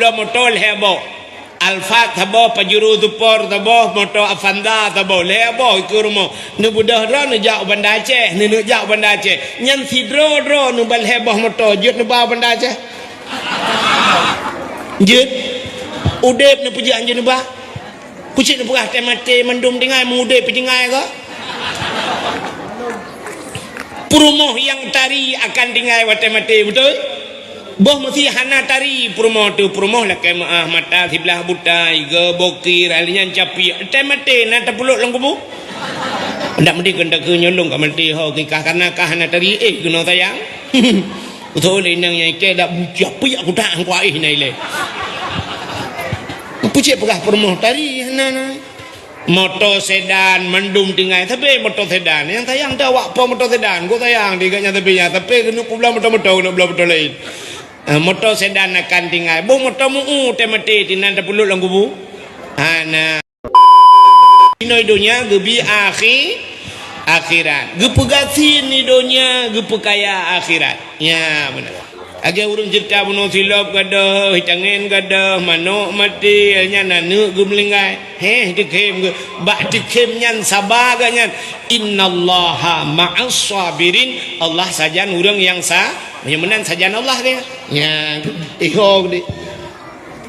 belah motor hebo Alfa tabo pajuru tupor tabo moto Avanda tabo lebo ke rumah nu budah ro nu jak Banda Aceh nu jak Banda Aceh nyan sidro dro nu bal heboh moto jut nu ba Banda Aceh jut udep nu puji anjeun nu ba kucing nu pegah temate mendum tingai mengudep pingai ko perumoh yang tari akan tingai wate mate betul boh mesti hana tari perumoh tu perumoh lah kayak maah mata sebelah buta iga bokir alinya capi temate na tapuluk lang kubu ndak mesti kena ke nyolong ka mati ho ki karena kah hana tari kena sayang betul inang yang ke dak capi aku tak aku ai nai le pucik pegah perumoh tari hana motor sedan mendum tingai tapi motor sedan yang tayang dah wak apa motor sedan gua tayang diganya tapi kena pula motor nak belah motor lain motor sedan akan tingai bu motor mu temati tinan tapuluk lang kubu ana ino dunia gebi akhirat gepegasi ni dunia gepekaya akhirat ya benar agak urang cerita bunuh silap gadah hitangin gadah manuk mati nya nanu gumlingai dikem bak dikem nyan sabar ganyan innallaha ma'as sabirin Allah sajan urang yang menan sajan Allah dia nya ihog di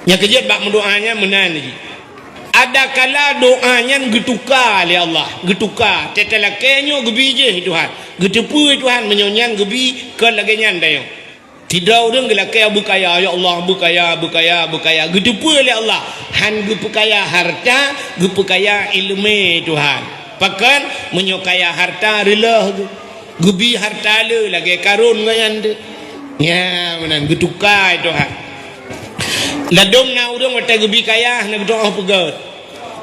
nya kejut bak mendoanya menan lagi ada kala doanya getuka oleh Allah getuka tetelakenyo gebije Tuhan getepu Tuhan menyonyan gebi ke lagenyan dayo tidak orang gelak bukaya ya Allah bukaya gedepu oleh Allah han gepekaya harta gepekaya ilmu Tuhan pakan menyokaya harta rela gebi harta le lagi karun gayan de ya menan getukai Tuhan ladong na urang wata gebi kaya na gedoh pegat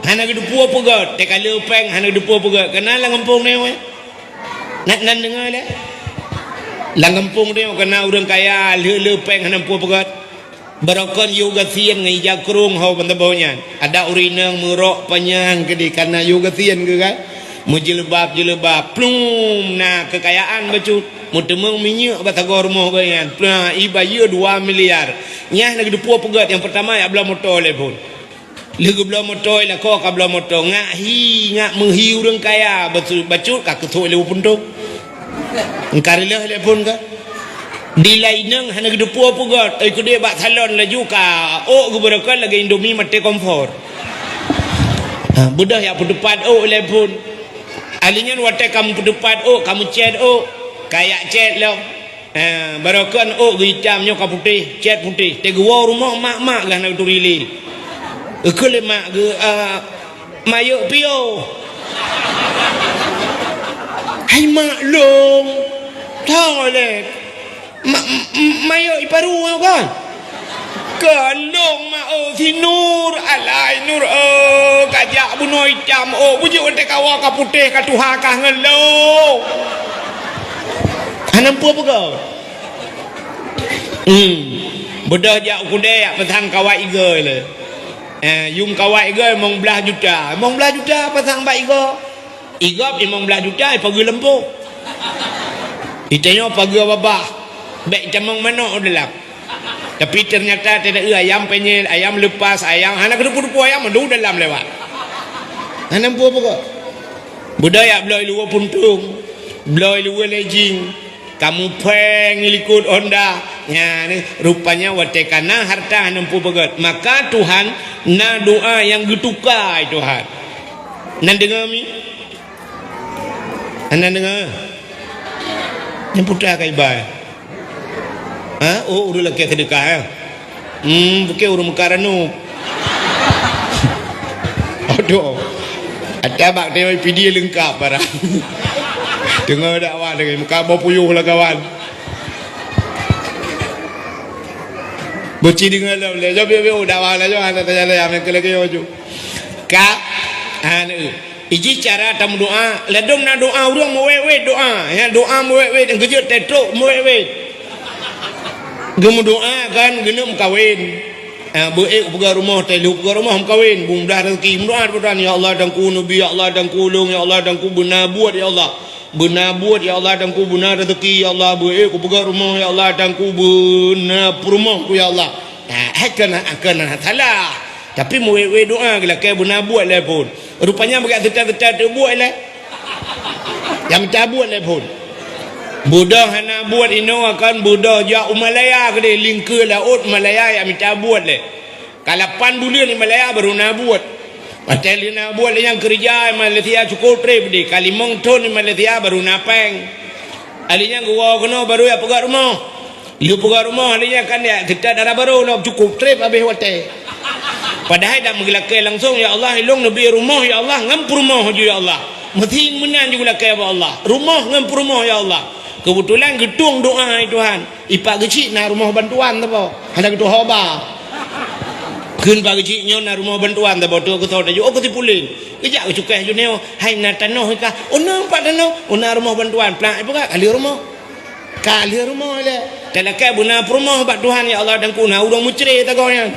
hana gedepu pegat te kala peng hana gedepu pegat kenal ngampung ne we nak nan dengar le langempung dia kena urang kaya lepeng hanam pu pegat barakon yoga sien ngai jakrung ho bantabonya ada urinang merok panyang ke di kana yoga sien ke kan mujilbab plum na kekayaan bacut mutemeng minyak batagor moh bayan plum ibayu 2 miliar nyah nak depu pegat yang pertama ya belah motor le pun legu belah motor la ko ka belah motor ngak menghi urang kaya bacut ka ketuk le puntung engkarilah telepon ka di lainang hana gedepu apa gat ai kude bak salon laju ka guberakan lagi Indomie mate kompor budah ya pedepat telepon alinya wate kamu pedepat kamu chat kayak chat lo barakan hitamnya ka putih chat putih te gua rumah mak lah nak turili ekole mak ge mayuk pio hai maklum tahu le mayo iparu kan kalong ma si nur alai nur kajak bunuh hitam puji onte kawa ka putih ka tuha ka ngelo anam apa kau bedah jak kude ya petang kawai iga le yung kawai iga mong belah juta petang ba iga igap 15 juta pagi lembu itanya pagi babah baik camang manok dalam tapi ternyata tidak ayam penyel ayam lepas ayam anak kedupu ayam mendu dalam lewat anak apa kok budaya beloi luar puntung beloi luar lejing kamu peng likut Honda ya ni rupanya watekana harta nampu begat maka Tuhan na doa yang getukai Tuhan nan dengar mi anda dengar yang putra kai bai udah lagi sedekah ya bukan urus mukaranu aduh ada bak dia video lengkap barang dengar dakwah dengan muka bau puyuh lah kawan bocil dengar lah boleh jom dakwah lah jom ada tanya yang kelagi jom kak iji cara tamu doa ledong na doa urang mewewe doa ya doa mewewe dan kerja tetok mewewe gemu doa kan genum kawin buik pegang rumah telu pegang rumah kawin mudah rezeki doa berdoa ya Allah dan ku nabi ya Allah dan ku ulung ya Allah dan ku benar buat ya Allah dan ku benar rezeki ya Allah buik ku pegang rumah ya Allah dan ku benar rumah ku ya Allah kena salah. Tapi we doa gila ke buna buat lah pun. Rupanya begat tetap tu buat lah. Yang tak buat lah pun. Buddha hana buat ino akan Buddha ja Malaya ke dia lingkar laut Malaya yang minta buat le. Kalapan bulan di Malaya baru nak buat. Pasal dia nak buat yang kerja Malaysia cukup trip di Kalimong ton di Malaysia baru napeng. Alinya gua kena baru ya pegang rumah. Lu pegang rumah alinya kan dia kita darah baru nak cukup trip habis wate. Padahal dah mengelakai langsung ya Allah hilong nabi rumah ya Allah ngampur rumah je ya Allah. Mesti menan juga lakai ya Allah. Rumah ngampur rumah ya Allah. Kebetulan gedung doa Tuhan. Ipak kecil nak rumah bantuan tu apa? Ada gedung hoba. Kun pak kecilnya nak rumah bantuan tu apa? Tu aku tahu dah. Aku tipulin. Kejap aku cukai je ni. Hai nak tanah ka. Ona pak tanah. Ona rumah bantuan. Pelak apa kali rumah. Kali rumah le. Talakai buna rumah pak Tuhan ya Allah dan kuna urang mucri tak kau ni.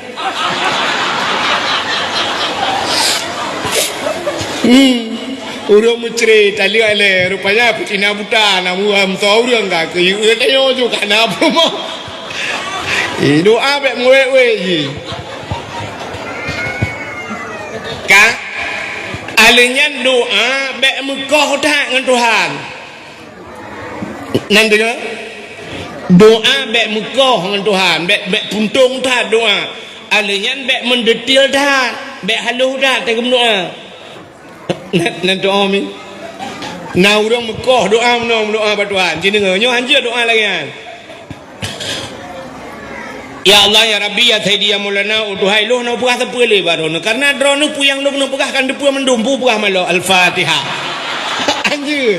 Urang mucri tali ale rupanya putina buta namu am tahu urang ka ke tanya juga na rumah. Doa bek muwe ji. Ka alenya doa bek Mekah dah dengan Tuhan. Nanti doa bek Mekah dengan Tuhan, bek puntung dah doa. Alenya bek mendetil dah, bek halus dah tengok doa. Nan doa mi. Na urang Mekah doa doa pada Tuhan. Jadi nyo anjir doa lagi kan. Ya Allah ya Rabbi ya Sayyidi ya Maulana utuhai lu no pugah sepele baru karena drone puyang lu no pugah kan depu mendumpu pugah malo Al-Fatihah. Anjir.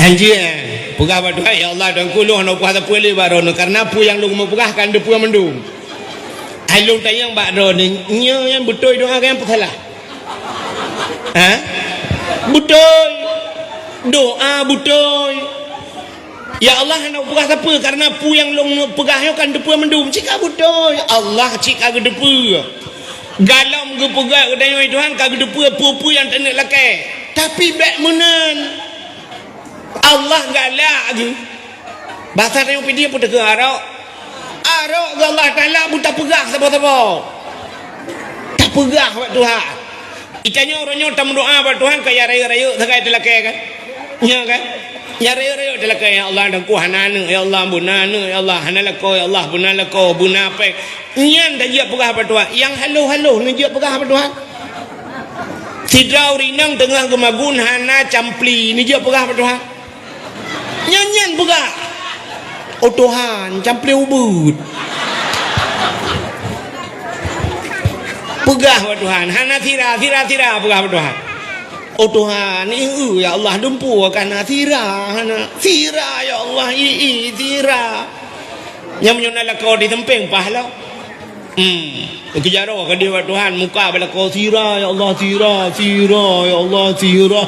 Anjir. Pugah pada Tuhan ya Allah dan kuluh no pugah sepele baru karena puyang lu mau pugah kan depu mendum. Ai lu tayang bak drone nya yang betul doa kan apa salah? Ha? Betul. Doa betul. Ya Allah nak pegah siapa karena pu yang long pegah kan depu mendum cika betul. Allah cika ke depu. Galam ke pegah ke dayo Tuhan ka depu pu yang tak nak lakai. Tapi bek menan. Allah galak ke. Bahasa dayo dia pun tega arok. Arok ke Allah Taala buta pegah siapa-siapa. Tak pegah buat Tuhan. Itanya orangnya tak berdoa pada Tuhan kaya raya-raya sekai telakai kan? Ya kan? Ya raya-raya telakai ya Allah dan ku hanana ya Allah bunana ya Allah hanalako ya Allah bunalako bunape. Nyan dah dia pegah pada Tuhan. Yang halu-halu ni dia pegah pada Tuhan. Sidrau rinang tengah gemagun hana campli ni dia pegah pada Tuhan. Nyan pegah. Oh Tuhan, campli ubud. Pegah pada Tuhan. Hana tira pegah pada Tuhan. Oh Tuhan, ya Allah dumpu akan tira, hana tira ya Allah, tira. Yang menyonal kau di tempeng pahala. Kejaro ke dia Tuhan muka bala kau tira ya Allah tira ya Allah tira.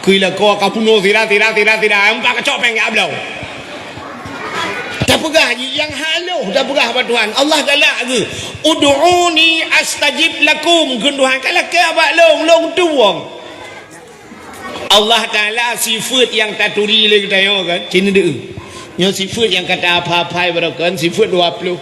Kuila kau kapuno tira. Empat kacok peng ablau. Tak pegah yang haluh dah pegah pada Tuhan. Allah galak ke ud'uni astajib lakum kun Tuhan kalau ke abak long tuang. Allah Taala sifat yang tak turi lagi tayo kan cina de. Nya sifat yang kata apa-apa barakan sifat 20.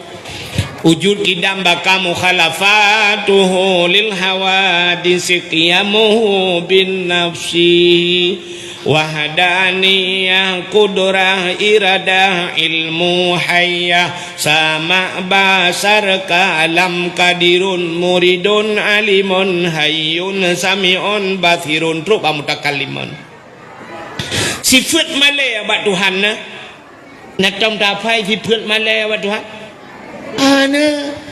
Wujud kidam baka mukhalafatuhu lil hawadis qiyamuhu bin nafsi wahadaniyah kudrah iradah ilmu hayyah sama basar kalam kadirun muridun alimun hayyun sami'un bathirun truk mutakallimun. Sifat malai abad Tuhan na trong tapai sifat malai abad Tuhan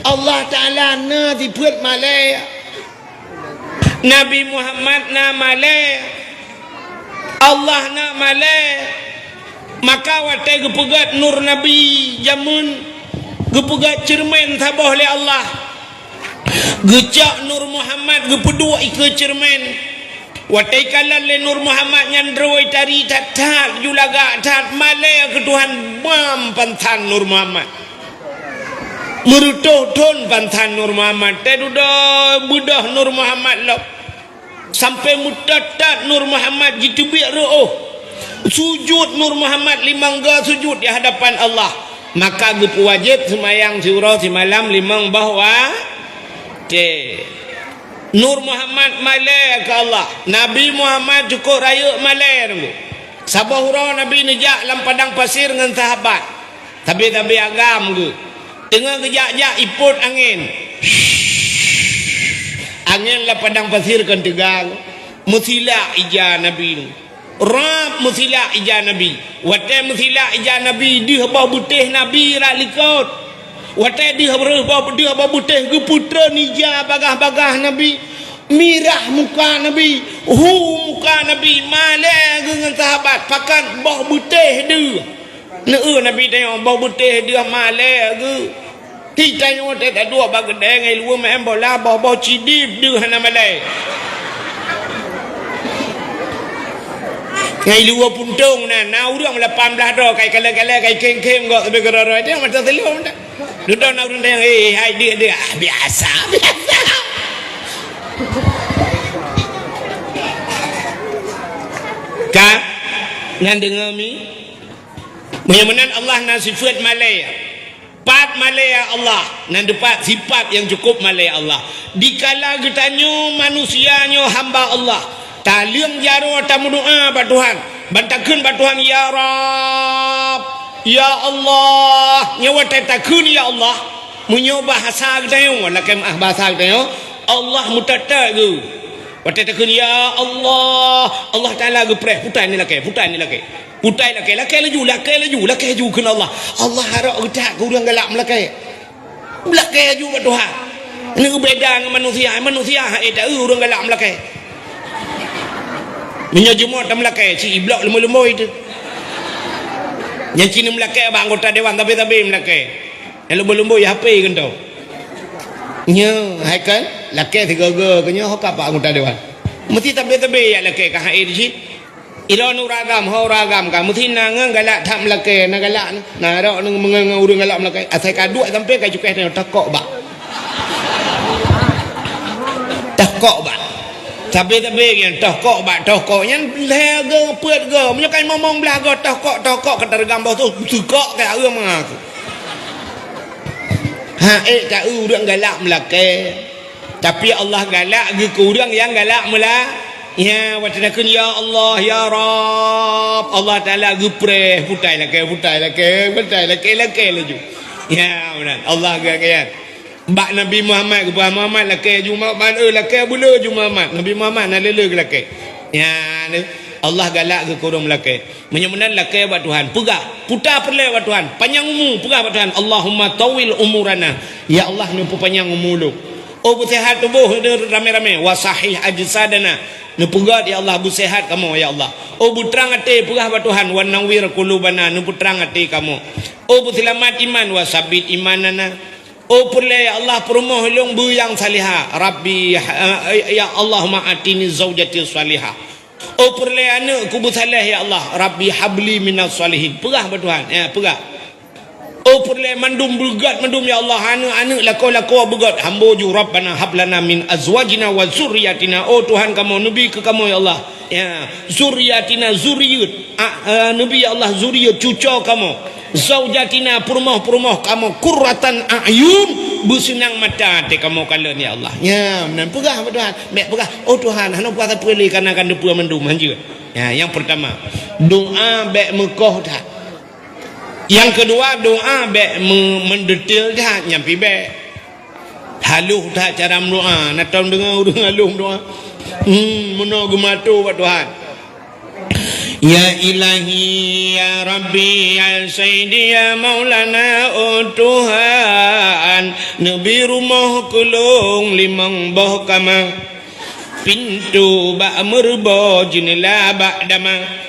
Allah Ta'ala na sifat malai Nabi Muhammad na malai Allah nak malai maka watai gepegat nur Nabi jamun gepegat cermin sabah oleh Allah gecak nur Muhammad gepedua ike cermin watai kalan le nur Muhammad nyandroi tari tatat julaga tat malai ke Tuhan bam pantan nur Muhammad merutuh ton pantan nur Muhammad tedudah budah nur Muhammad lop sampai mutatat Nur Muhammad jitubik ru'uh sujud Nur Muhammad 5 ga sujud di hadapan Allah, maka gupu wajib semayang surah si malam 5 bahwa Nur Muhammad malai ke Allah, Nabi Muhammad cukup raya malai nunggu sabah hurau Nabi nejak dalam padang pasir dengan sahabat, tapi agam ke tengah kejak-jak iput angin angin lah padang pasir kan tegang musila ija Nabi ni rap musila ija Nabi watai musila ija Nabi dia bau butih Nabi ralikot watai dia bau butih ke putra nija bagah-bagah Nabi mirah muka Nabi muka Nabi malai dengan sahabat pakan bau butih dia Nabi tengok bau butih dia malai ke kita tengok tak dua bagedeng ngai luar main bola bau cidip dia hana malai ngai luar puntung na urang 18 dah kai kala-kala kai keng-keng gok tapi geroro dia macam telum dah duduk na urang tengok hai dia biasa kan nan dengar mi menyamanan Allah nan sifat malai pat malaya Allah nan dapat sifat yang cukup malaya Allah dikala getanyo manusianyo hamba Allah taliang jaro tamu doa ba Tuhan bantakeun ba Tuhan ya Rab ya Allah nyawa takun ya Allah munyo bahasa getanyo lakem bahasa getanyo Allah mutata ge takun ya Allah Allah Taala ge preh putai ni lake putai laki laju kena Allah harap getak ke orang galak melaki laju buat Tuhan ini beda dengan manusia tak orang galak melaki menyajumut tak melaki si iblok lembu-lembu itu yang kini melaki abang anggota dewan tapi melaki yang lembu-lembu ya HP kan tau hai kan laki tiga-tiga kena hokap anggota dewan mesti tapi ya laki kan hai di sini Ilo nuragam horagam kamu tina ngang galak tak melake na galak na ro nang mengang urang galak melake asai kaduk sampai kai cukai takok ba tapi yang takok nyan lege peut ge menyakai momong belaga takok ketergam bau tu sukok kai urang mengaku ka urang galak melake tapi Allah galak ge ku urang yang galak melake ya watanakun ya Allah ya Rab Allah Taala gupreh putai lake laju ya benar Allah gagayan bak Nabi Muhammad lake juma man lake bula juma Muhammad Nabi Muhammad nak lele lake ya Allah galak ke kurang lake menyemenan lake buat Tuhan pegah putar perle buat Tuhan panjang umur pegah buat Tuhan Allahumma tawil umurana ya Allah ni panjang umur lu bersihat tubuh rame-rame wasahih ajsadana nepugat ya Allah bersihat kamu ya Allah berterang hati pegah ba Tuhan wa nawwir qulubana neputrang hati kamu berselamat iman wa sabit imanana perle ya Allah perumoh long buyang salihah Rabbi ya Allahumma atini zaujati salihah perle anak ku bersalih ya Allah Rabbi habli minas salihin pegah ba Tuhan pegah perle mandum bergat mandum ya Allah anak lako bergat hamboju rabbana hablana min azwajina wa zurriyatina Tuhan kamu nabi ke kamu ya Allah ya zurriyatina zuriyat nabi ya Allah zuriyat cucu kamu zaujatina perumah kamu qurratan a'yun bersenang mata hati kamu kalian ya Allah ya benar pegah Tuhan baik pegah Tuhan hanu puasa perli karena kan depu mandum hanja ya yang pertama doa baik mekoh dah. Yang kedua doa baik mendetil dah nyampi baik haluh dah cara doa nak tahu dengar orang haluh doa meno gematu buat Tuhan ya ilahi ya rabbi ya sayyidi ya maulana Tuhan nabi rumah kulung limang boh kama pintu ba merbo jendela ba dama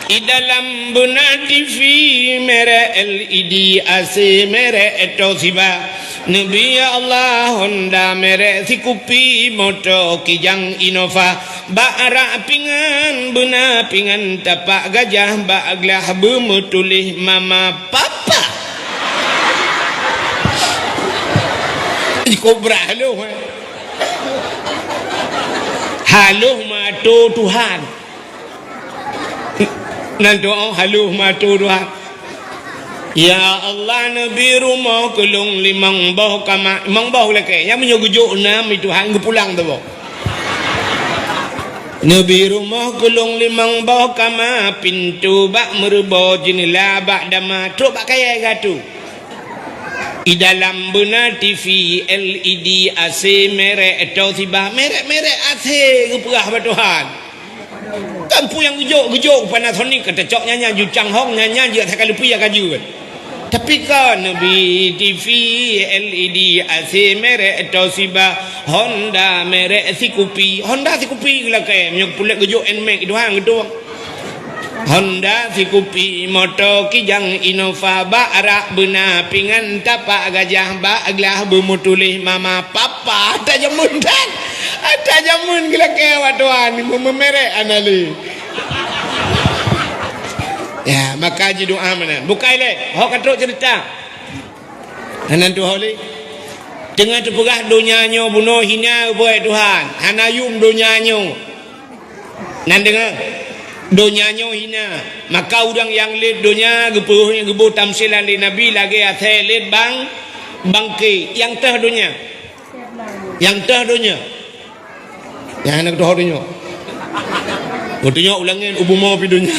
idalam bunati fi mere LED AC mere etosiba nabi Allah Honda mere sikupi moto kijang Innova bara pingan buna pingan tapak gajah baglah bemutulih mama papa kobra halo matur Tuhan. Nan doa haluh matur Tuhan. Ya Allah nabi rumah kelung limang bau kama mang bau leke yang menyogujuk nam itu hang pulang tu bo. Nabi rumah kelung limang bau kama pintu bak merubah jendela bak dama truk bak kaya gatu. Di dalam benar TV LED AC merek atau tiba merek AC keperah Tuhan. Kampu yang gejok Panasonic kata cok nyanyi ju Changhong nyanyi je tak lupa ya kaju. Tapi kan Nabi TV LED AC merek atau tiba Honda merek Sikupi gila kayak yang pulak gejok NMAX doang gitu. Honda Sikupi motor kijang Innova barak benar pingan tapak gajah baglah bermutulih mama papa tak jamun dan tak jamun gila kewat tuan memerek anali ya maka ji doa mana bukai le hok katruk cerita hanan tu holi tengah terperah dunianyo bunuh hina buat Tuhan hanayum dunianyo nan dengar dunianyo hina maka orang yang lid dunia gepuhnya gebu tamsilan li nabi lagi athe lid bangki yang teh dunia yang anak doh dunia ulangin ubu mau pi dunia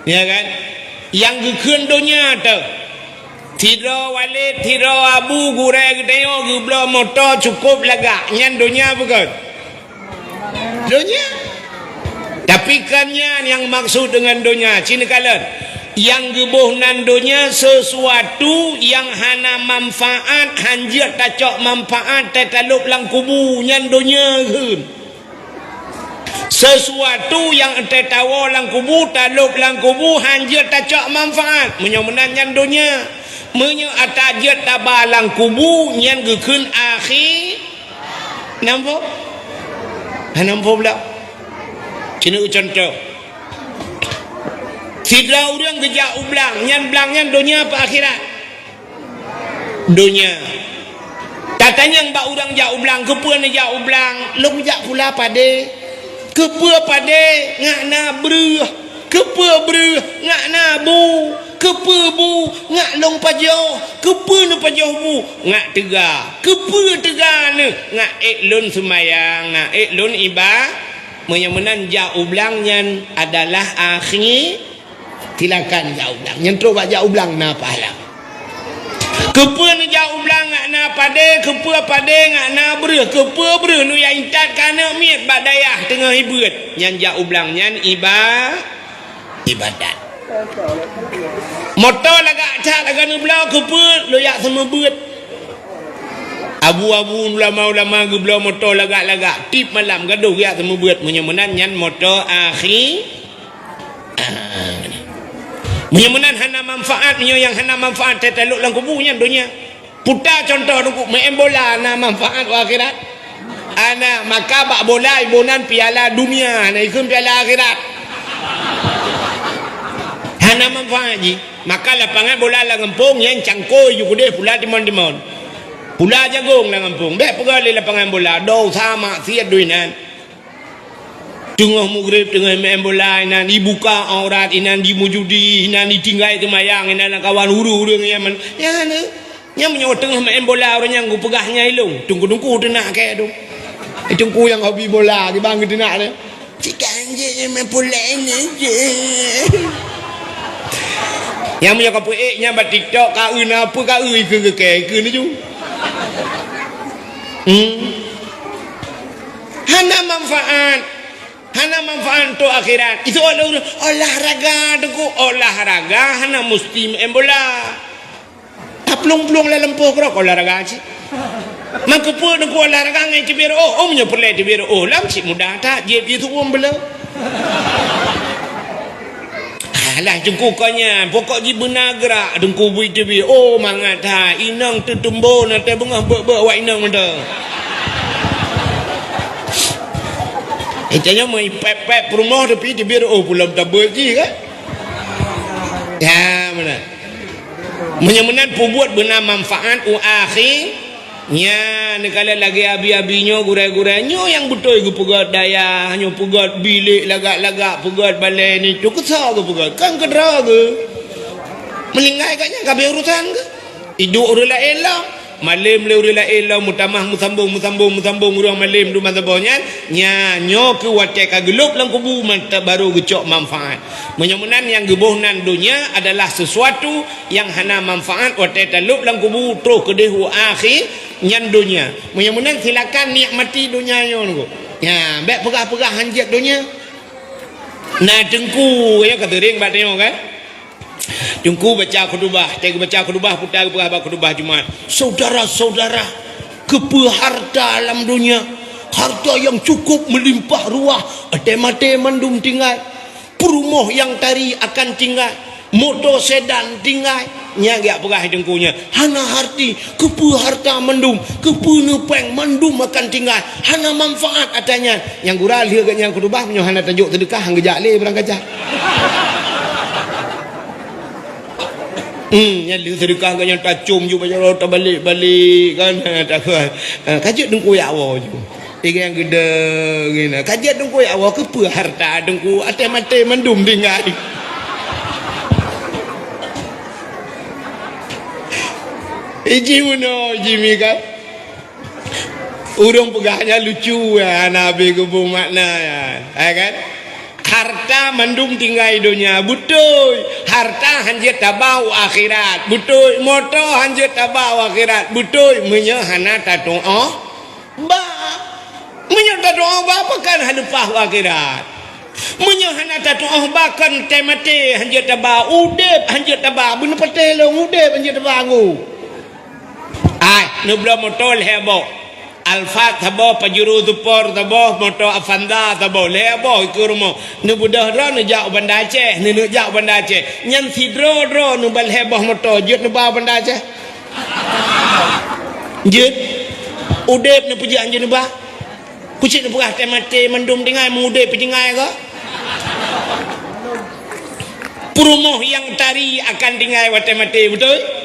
ya kan yang gekeun dunia tu tiro walid tiro abu gure gedeo geblo motor cukup laga nyan dunia bukan dunia. Tapi kannya yang maksud dengan dunia cina kalan yang gebuh nan dunia sesuatu yang hana manfaat hanjir tacok manfaat tetaluk lang kubu nyan dunia hun sesuatu yang tetawa lang kubu taluk lang kubu hanjir tacok manfaat menyomenan nyan dunia menyo atajir tabalang kubu nyan gekeun akhir nampak pula cina contoh sidra orang gejak ublang nyan dunia apa akhirat dunia katanya yang bak orang jak ublang kepa ni jak ublang long jak pula pade kepa pade ngak na beruh kepa beruh ngak na bu kepa bu ngak long pajoh kepa ni pajoh bu ngak tegah kepa tegah ni ngak lun semayang ngak lun ibadah menyemenan jauh belangnya adalah akhir tilakan jauh belang yang terubah jauh belang na pahala kepa ni jauh belang ngak na pade kepa pade ngak na beruh kepa beruh nu yang intat kana miat badayah tengah hibut yang jauh belang yang ibadat motor lagak cak lagak nu belau kepa lo yak semua beut abu-abu ulama-ulama geblau motor lagak-lagak tip malam gaduh ya semua buat menyemenan nyan motor akhir menyemenan hana manfaat yang hana manfaat tetaluk lang kubunya dunia putar contoh nunggu main bola na manfaat akhirat ana maka bak bola ibunan piala dunia na ikut piala akhirat hana manfaat ji maka lapangan bola lang ngempung yang cangkoi juga deh pula timon-timon pula jagung lang kampung dek pegali lapangan bola do sama siat duinan tengah maghrib tengah main bola inan dibuka aurat inan dimujudi inan ditinggai temayang inan kawan huru-huru nyaman ya ne nya menyo tengah main bola orang yang pegahnya ilung tunggu-tunggu tenak kayak tu tunggu yang hobi bola di bang tenak dia cikan je main bola ini je yang menyo kapu nya bat TikTok ka apa ka ke ni ju hana manfaat untuk akhirat itu olahraga tu olahraga hana mesti main bola pelung-pelung la lempoh kerok olahraga aja maka pun aku olahraga ngai cibir omnya perle cibir lam si mudah tak je itu bela alah jengku kanya pokok ji benar gerak dengku bui tebi mangat ha inang tertumbo na te bengah ber wa inang menda tanya mai pep rumah tepi tebi pulang tabel ji kan ya mana menyemenan pubuat benar manfaat akhir nya ni kala lagi abi-abinyo gurai-gurainya yang betul gu pegat daya hanya pegat bilik lagak-lagak pegat balai ni tu kesal gu pegat kan kedera ke melinggai katnya kabeh urusan ke hidup orang lain lah malim le orang lain lah mutamah musambung urang malim du mazhabnya nyo ke watai kagelup lang kubu mata baru gecok manfaat menyamunan yang gebuhnan dunia adalah sesuatu yang hana manfaat watai talup lang kubu terus ke dehu akhir nyan dunia menyamunan silakan nikmati dunia yo ngo ya baik pegah-pegah hanjat dunia nah dengku ya kata ring bat tengok kan Jungku baca khutbah, tega baca khutbah putar berapa khutbah Jumaat. Saudara-saudara, kepeharta dalam dunia, harta yang cukup melimpah ruah, mate mandum tinggal, perumah yang tari akan tinggal, motor sedan tinggal, nyaga perah dengkunya. Hana harti, kepeharta mandum, kepenepeng mandum akan tinggal, hana manfaat katanya. Yang gural dia yang khutbah punya hana tajuk sedekah hang gejak le berang kacah. Yang dia sedekah kan yang tacum je macam orang tak balik-balik kan tak kan kajak dengku ya awak je yang gede gini kajak dengku ya awak ke harta dengku atas mati mendum tinggal iji mana Jimmy kan urang pegahnya lucu ya nabi kebu makna ya kan harta mandum tinggal dunia betul harta hanjat tabau akhirat betul motor hanjat tabau akhirat betul menyahana tatung ba menyah tatung ba pakan hadupah akhirat menyahana tatung bahkan temate hanjat tabau udep hanjat tabau bener petelong udep hanjat tabau ai nubla motor hebo Alfa tabo pajuru tupor tabo moto afanda tabo lebo ikurmo nu budah ro nu jak banda Aceh nu jak banda Aceh nyan sidro ro nu bal heboh moto jut nu ba banda Aceh jut udep nu puji anjeun ba kucik nu pegah temate mendum dengai mengudep pengai ke perumoh yang tari akan dengai watemate betul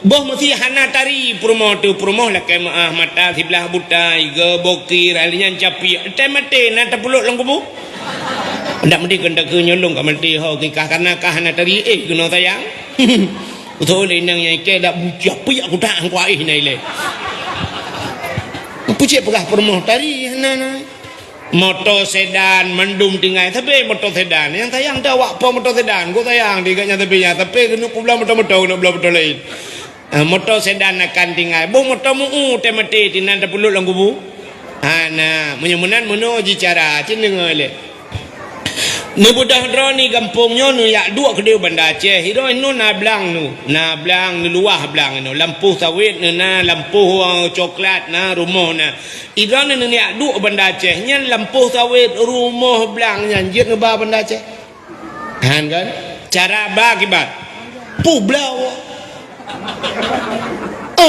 boh mesti hana tari perumoh tu perumoh lah ke mata sebelah buta iga bokir alinya capi temate na tapuluk lang kubu ndak mesti kena ke nyolong ka mesti ho kikah karena kah hana tari kena sayang betul inang yang ke dak capi aku tak angku aih nai le pucik pegah perumoh tari hana motor sedan mendum tinggal tapi motor sedan yang sayang dah awak apa motor sedan gua sayang diganya tapi kena pulang motor nak belah betul lain motor sedan akan tinggal bu motor mu temati tinan terpulut lang kubu nah menyemunan menuju cara cendengar le nu budah dro ni kampungnya nu yak dua kedai banda Aceh hiro nu nablang nu luah blang nu lampu sawit nu na lampu coklat na rumah na idron nu yak dua banda Aceh nya lampu sawit rumah blang nya jit nu ba banda Aceh kan cara ba kibat pu blau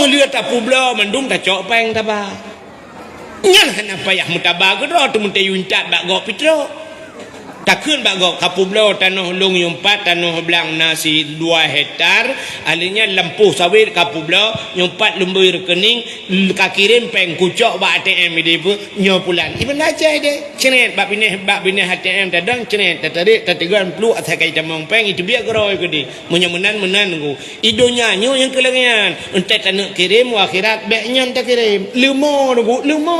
lihat tapu bela mendung tak cok peng taba nyan hana payah mutaba ke ro tu munte yuncat bak go pitro takun bak go kapu bela tanah long yumpat tanah belang nasi 2 hektar alinya lampu sawit kapu bela yumpat lembu rekening kakirim peng kucok bak ATM di pu nyo pulan ibn Aceh de cenet bak bineh ATM tadang cenet tatarik tatigan plu atas kai jamong peng itu biar geroi ke di menyemenan ku idonya nyo yang kelengan entai tanak kirim akhirat beknya tak kirim lemo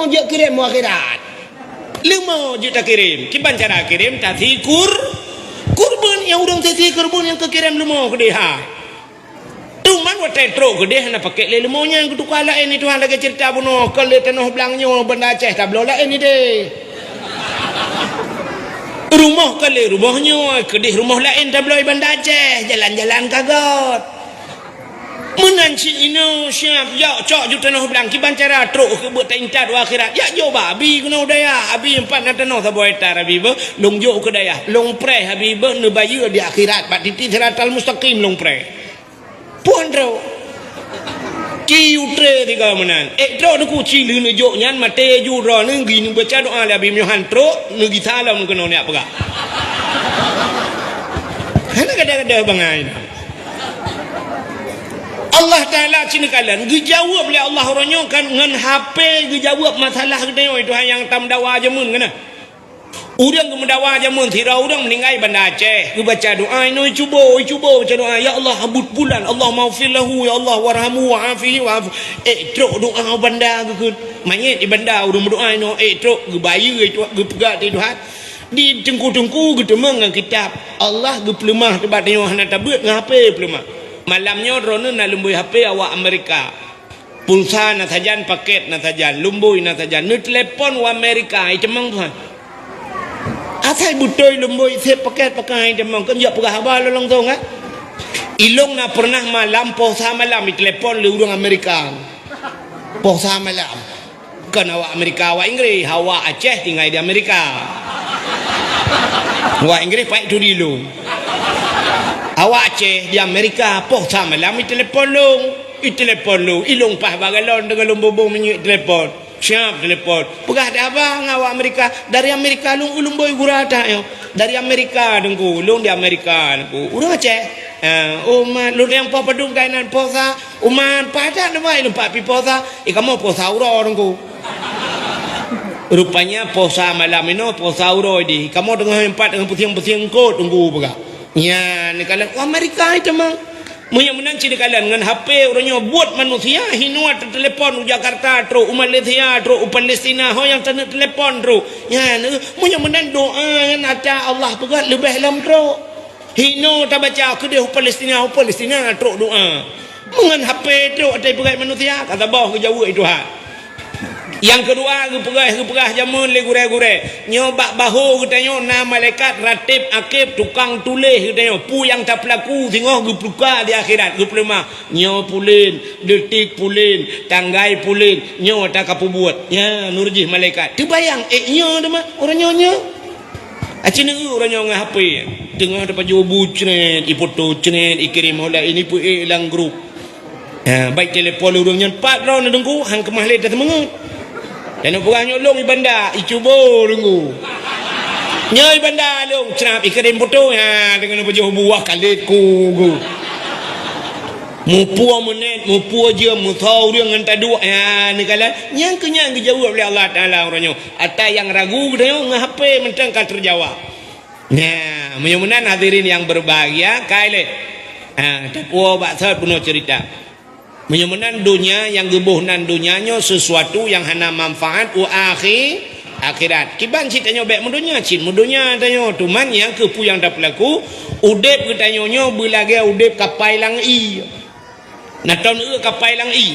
je kirim akhirat 5 juta kirim kiban cara kirim tadi kurban yang urang tadi kurban yang kekirim 5 ke dia tuman watai tro ke dia nak pakai le 5 nya kudu kala ini Tuhan lagi cerita bunuh kalau tanah belangnya benda Aceh tak belola ini deh rumah kali rumahnya kedih rumah lain tak beloi benda Aceh jalan-jalan kagot menanci ino siap ya cok juta noh belang kiban cara truk ke buat tingkat akhirat ya jo babi kena daya abi 4 na tanah sabo hektar abi be long jo ke daya long pre abi be ne bayu di akhirat bat titik siratal mustaqim long pre puan ro ki utre tiga menan tro nu ku ci lu ne jo nyan mate ju ro ne gi nu baca doa la abi myohan tro nu gi salam nu kena ni apa ga hana kada-kada bangai Allah Ta'ala cina kalan dijawab oleh Allah orangnya kan dengan HP dijawab masalah kita itu yang tam dawa jamun kena orang ke mendawa jamun tira orang meninggal bandar Aceh baca doa ini cuba baca doa ya Allah habut bulan Allah maghfir lahu ya Allah warhamu wa'afihi wa'afu truk doa bandar ke mayat di bandar orang berdoa ini truk ke bayi itu ke pegat di Tuhan di tengku-tengku gitu mengang kitab Allah ke pelemah tempat tengok nak tabut dengan HP pelemah malamnya drone nak lumbui HP awak Amerika pulsa nak sajan paket nak sajan lumbui nak sajan ni telefon wa Amerika itu memang Tuhan asal butoi lumbui saya pakai demang kan ya pegah abal long tong ah ilong na pernah malam puasa malam telepon le urang Amerika puasa malam kan awak Amerika awak Inggris awak Aceh tinggal di Amerika awak Inggris pai tu dulu awak Aceh di Amerika puasa malam telepon long ilong pah bagalon dengan lumbung minyak telepon siap telepon pegah ada abang awak Amerika dari Amerika ulung boy gurata yo dari Amerika dengku ulung di Amerika dengku urang Aceh umat lu yang po padung kainan posa umat pada nama ilung pak pi posa kamu posa uro dengku rupanya posa malam ini posa uro di kamu dengan empat dengan pusing-pusing kot dengku pegah ya ni kalian Amerika itu mah Munya menanci di kalian dengan HP orangnya buat manusia hinuat telepon Jakarta tro Malaysia tro Palestina ho yang tanah telepon tro ya munya menan doa yang ada Allah pegat lebih lam tro hinu tak baca ke dia Palestina tro doa dengan HP tro ada pegat manusia kata bawah ke jauh itu ha yang kedua ke pegah jamun le gure nyobak bahu katanya na malaikat ratib akib tukang tulis katanya pu yang tak pelaku tengok gupluka di akhirat guplema nyo pulin detik pulin tanggai pulin nyo tak kapu buat ya nurjih malaikat tu bayang nyo dah mah orang nyo acina orang nyo ngah HP tengah dapat jobu cret ipoto cret ikirim oleh ini pu hilang grup baik telefon orang nyo 4 round dengku hang kemah le dah temengut dan orang nyolong di bandar icubo tunggu nyoi bandar long cenap ikirim foto ya dengan baju buah kalitku mupu menet mupu je muthau dia dengan taduk ya ni kala yang kenyang dijawab oleh Allah Taala orangnya ada yang ragu dia ngape mentang kan terjawab nah mudah-mudahan hadirin yang berbahagia kaile tapu baksat puno cerita menyamanan dunia yang gebuhnan dunianya sesuatu yang hana manfaat akhirat kiban citanya baik mudunya mudunya tanya tuman yang kepu yang dah pelaku udep ketanyanya belage udep kapai lang i nah tahun kapai lang i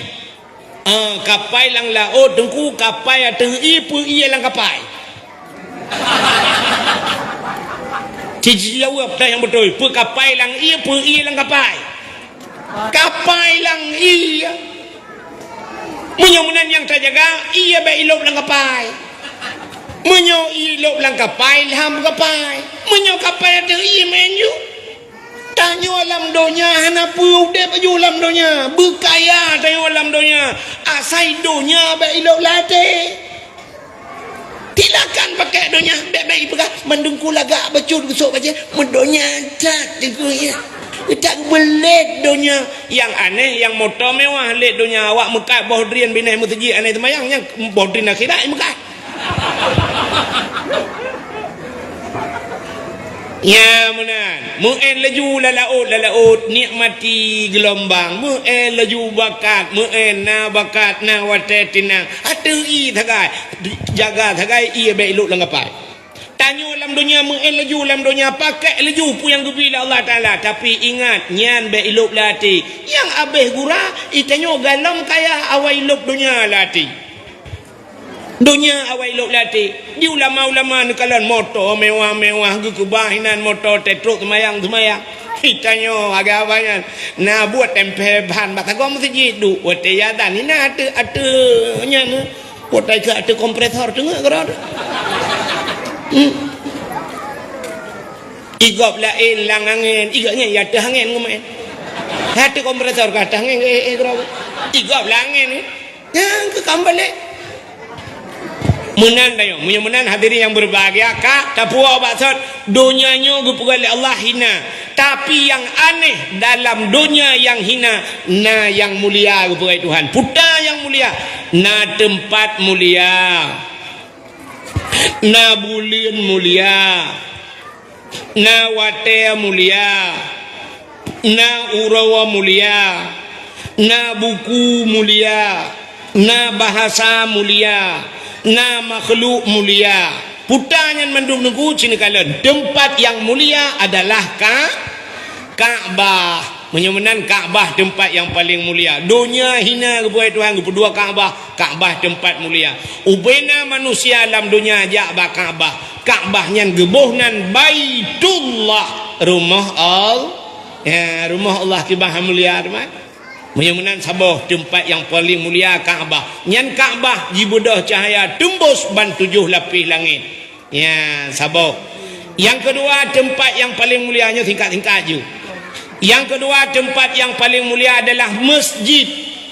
kapai lang laut dengku kapai atau i pu i lang kapai cici jawab dah yang betul pu kapai lang i pu i lang kapai kapai lang iya menyomunan yang terjaga iya baik ilok lang kapai menyo ilok lang kapai ham kapai menyo kapai ada iya menyu tanyo alam donya hana pu de baju alam donya berkaya tanyo alam donya asai donya baik ilok late tilakan pakai donya baik pegang mendungku lagak becut besok baca mendonya tak teguh ya tak belet dunia yang aneh yang motor mewah let dunia awak mekat bohdrian binai mutajid aneh temayangnya bohdrin akhirat mekat ya menan mu'en laju lalaut nikmati gelombang mu'en laju bakat mu'en na bakat na watetina atu i thagai jaga thagai i baik luk langapai tanya dalam dunia mengen laju dalam dunia pakai laju pu yang gubila Allah Ta'ala tapi ingat nyan be iluk lati yang abeh gura itanyo galam kaya awai iluk dunia lati dunia awai iluk lati di ulama-ulama nekalan motor mewah-mewah kebahinan motor tetruk semayang itanyo agak banyak na buat tempel bahan bakal gua mesti jidu buat yadan ini ada nyan buat ada kompresor tengah kerana igop lain lang angin igaknya ya ada angin ngumen hati kompresor kata angin igop langin yang ke kambale menan dayo menan hadirin yang berbahagia kak tapua baksud dunianya gupugal Allah hina tapi yang aneh dalam dunia yang hina na yang mulia kepada Tuhan. Putar yang mulia na tempat mulia, na bulan mulia, na wate mulia, na urawa mulia, na buku mulia, na bahasa mulia, na makhluk mulia. Putarnya mendung nunggu cina kalian. Tempat yang mulia adalah Kaabah. Menyemenan Kaabah tempat yang paling mulia. Dunia hina kepada Tuhan kedua Kaabah. Kaabah tempat mulia. Ubena manusia dalam dunia ajak Kaabah. Kaabahnya gebuhnan Baitullah, rumah Allah. Ya, rumah Allah kibah mulia teman. Menyemenan sabah tempat yang paling mulia Kaabah. Nyan Kaabah jibudah cahaya tembus ban 7 lapis langit. Ya, sabah. Yang kedua tempat yang paling mulianya tingkat-tingkat je. Yang kedua tempat yang paling mulia adalah masjid.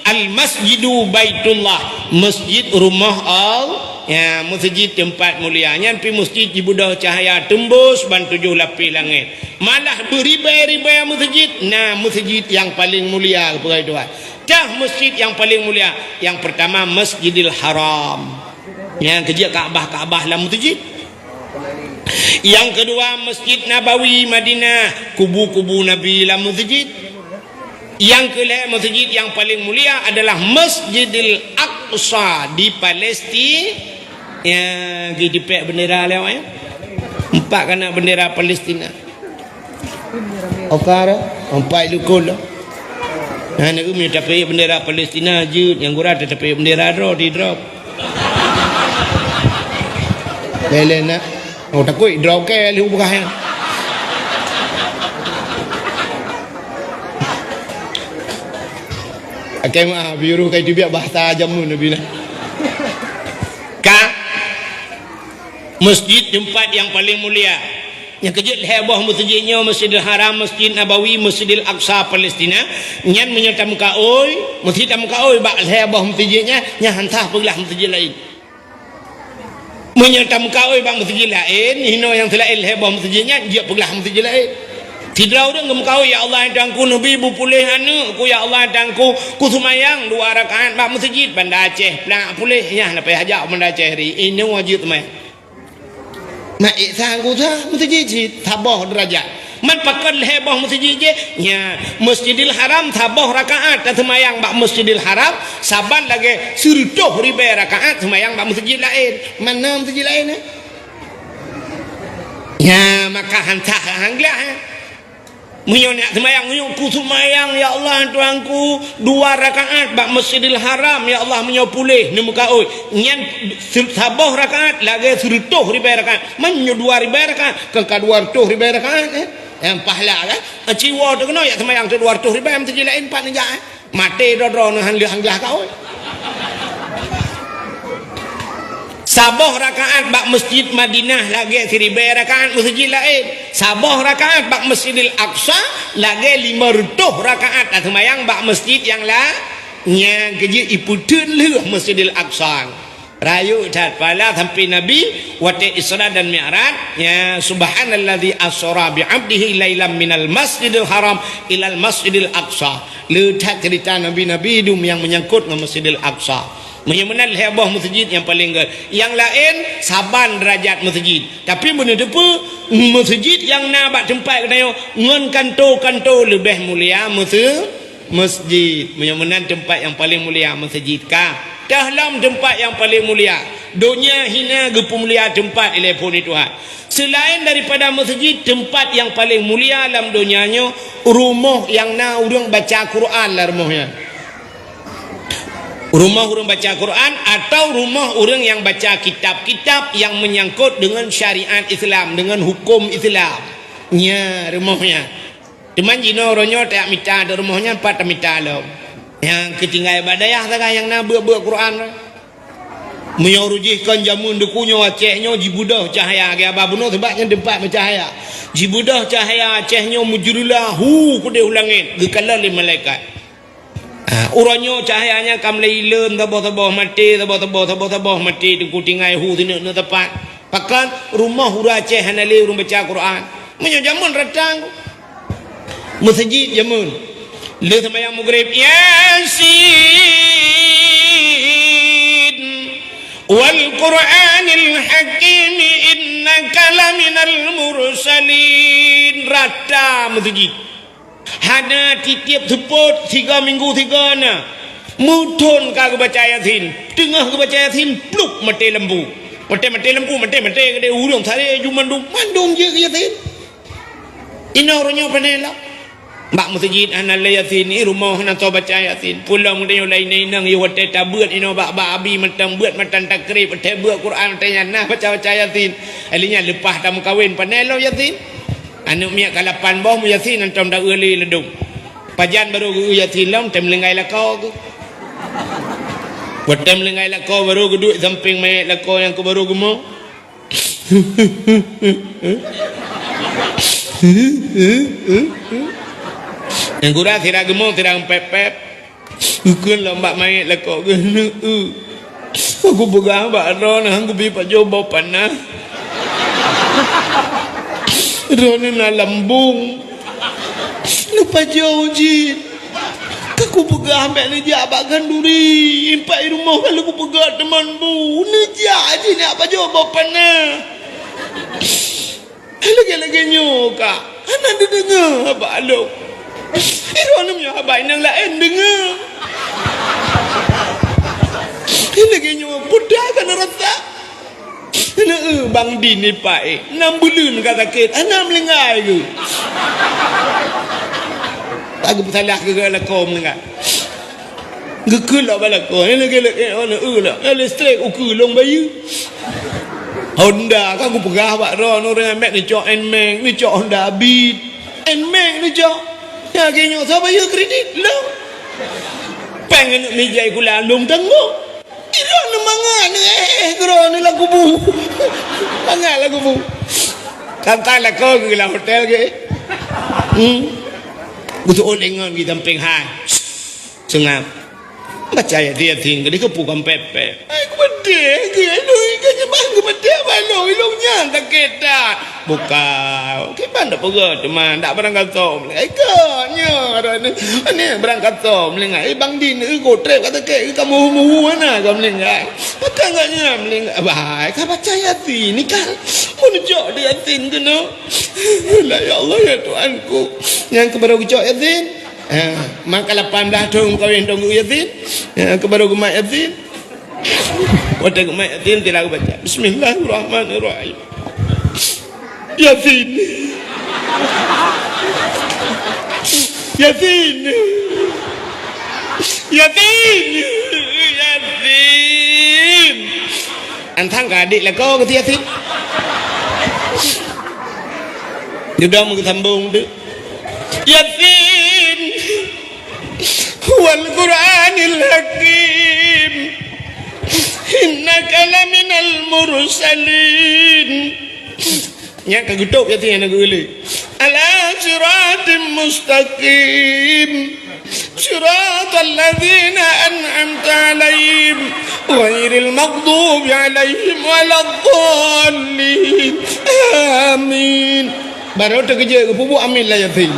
Al-Masjidu Baitullah. Masjid rumah Allah. Ya, masjid tempat mulianya. Pi masjid jibudah cahaya tembus ban 7 lapis langit. Malah beribai-ribai masjid. Nah, masjid yang paling mulia kepada Tuhan. Dah masjid yang paling mulia. Yang pertama Masjidil Haram. Yang kerja Kaabah dalam masjid. Yang kedua Masjid Nabawi Madinah, kubu-kubu Nabi dalam masjid. Yang kelima masjid yang paling mulia adalah Masjidil Aqsa di Palestin. Yang dipek bendera lewat ya. 4 kena bendera Palestina. Okara 4 lukul. Nah, nak umi tapi bendera Palestina je yang gurau tapi bendera di drop. Lele nak. Oh takut drop ke lu bukan ya. Akai mah biru kai dia bahasa jamun Nabi nah. Masjid tempat yang paling mulia. Yang kejut heboh masjidnya Masjidil Haram, Masjid Nabawi, Masjidil Aqsa Palestina. Nyan menyatam kaoi, masjid tam kaoi bak heboh masjidnya nya hantah pergilah masjid lain. Menyatam kaoi bak masjid lain, hino yang telah heboh masjidnya dia pergilah masjid lain. Tidak ada ngem kau ya Allah dangku Nabi bupulih anu ku ya Allah dangku ku sumayang 2 rakaat bak masjid Banda Aceh nak pulih nya lepas hajak Banda Aceh ri ini wajib teman. Mak ihsan ku tha masjid tabah derajat. Man pakal heboh masjid je nya Masjidil Haram tabah rakaat dan semayang bak Masjidil Haram saban lagi 100,000 rakaat semayang bak masjid lain. Mana masjid lain ya maka hantah hanglah menyonak semayang ku semayang ya Allah tuanku 2 rakaat bak Masjidil Haram ya Allah menyopulih ni muka oi nyan sabah rakaat lagi 100,000 rakaat menyo 2,000 rakaat ke 200,000 rakaat yang pahala kan ciwa tu kena ya semayang 200,000 masjid lain 4 negara mati dodro nang hanglah kau sabah rakaat bak Masjid Madinah lagi 1,000 rakaat masjid lain. Sabah rakaat bak Masjidil Aqsa lagi 500 rakaat dan semayang bak masjid yang lah nya keje iputun leuh Masjidil Aqsa. Rayu tat pala sampai Nabi wate Isra dan Mi'raj ya subhanallazi asra bi 'abdihi lailam minal Masjidil Haram ilal Masjidil Aqsa. Letak cerita Nabi itu yang menyangkut dengan Masjidil Aqsa. Menyemenal heboh masjid yang paling gede. Yang lain saban derajat masjid. Tapi benda depa masjid yang nabak tempat katanya ngon kanto lebih mulia masjid. Menyemenal tempat yang paling mulia masjid kah? Dalam tempat yang paling mulia. Dunia hina gepu mulia tempat telepon itu Tuhan. Selain daripada masjid tempat yang paling mulia dalam dunianya rumah yang na urang baca Quran lah rumahnya. Rumah orang baca Quran atau rumah orang yang baca kitab-kitab yang menyangkut dengan syariat Islam, dengan hukum Islam. Nya rumahnya. Cuman jino orangnya tak minta ada rumahnya 4 minta lo. Yang ketinggal badayah tak yang nak buat Quran. Menyurujihkan jamun dekunya Acehnya jibudah cahaya ke apa bunuh sebabnya tempat bercahaya. Jibudah cahaya Acehnya mujurilah ku dia ulangin gekala li malaikat. Urangnya cahayanya kam leilem tabah-tabah mati tabah-tabah mati tengku tinggai hu sini na tepat pakan rumah hura Aceh hanale urang baca Quran menyo jamun ratang masjid jamun le sembahyang maghrib yasin wal qur'anil hakim innaka laminal mursalin rata masjid hana titip teput 3 minggu 3 na mudhun ka baca yasin tengah baca yasin pluk mati lembu mati lembu mati gede urang sare ju mandum je yasin ina orangnya panela mbak masjid ana yasin ni rumah na to baca yasin pulang de lain nang yo hotel tabut ina bak abi mentang buat matan takrib hotel buat Quran tanya baca yasin alinya lepas tamu kahwin panela yasin anu miak kalapan boh yasin antam dak euli ledung pajan baru yasin lam tem lengai lakau ke Watam lengai lakau baru duduk samping mayat lakau yang ku baru gemuk. Yang kurang tidak gemuk tidak pep-pep. Bukan lambak mayat lakau ke. Aku pegang bakron aku pergi pak jobo panah. Rona na lambung. Lupa jauh jin. Aku pegang ambil ni dia abang duri. Impak rumah kalau aku pegang teman bu. Ni dia aja ni apa jawab panah. Lagi-lagi nyoka. Anak dia dengar abang alok. Irwana punya abang yang lain dengar. Lagi nyoka budak kan rasa. Anak bang din ni pak 6 bulan kata sakit. Anak melengai ke. Aku bersalah ke lakau menengah. Gekul lah balakau. Ini lagi orang lah. Ini straight ukur long bayu. Honda kan aku pegah pak ron orang ambil ni cok Nmax ni cok Honda Beat. Nmax ni cok. Ya kenyo siapa bayu kredit long. Pengen meja aku lalung tangguh. Ira ni mangan geron ni lagu bu. Mangan lagu bu. Kata lakau ke lah hotel ke. Betul orang di samping hai, sengam. Baca ya dia tinggal di kepukan pepe. Aku berdeh, dia lui kerja bangga berdeh balu, ilungnya tak kita. Bukan, kita tak pergi teman, tak berangkat tom. Ikatnya, ni berangkat tom, lengai. Bang din, ikut trip kata ke, kamu mana kamu lengai. Betul enggaknya melengah. Baik, kau baca yasin ni kan. Menunjuk dia yasin tu no. Ya Allah ya Tuhanku. Yang kebaru ucap yasin. Maka 18 tahun kahwin tunggu yasin. Kebaru gemak yasin. Waktu gemak yasin tidak aku baca. Bismillahirrahmanirrahim. Yasin. Yasin. Yasin. Yasin. Antang adik lah kau ke yasin. Dia mau sambung tu. Yasin wal Qur'anil hakim innaka laminal mursalin. Nya kagutuk yasin nak gule. Ala siratim mustaqim siratal ladzina an'amta alaihim ghairil maghdubi alaihim waladdallin. Amin. Baru terkejut ke pupuk amin lah yasin.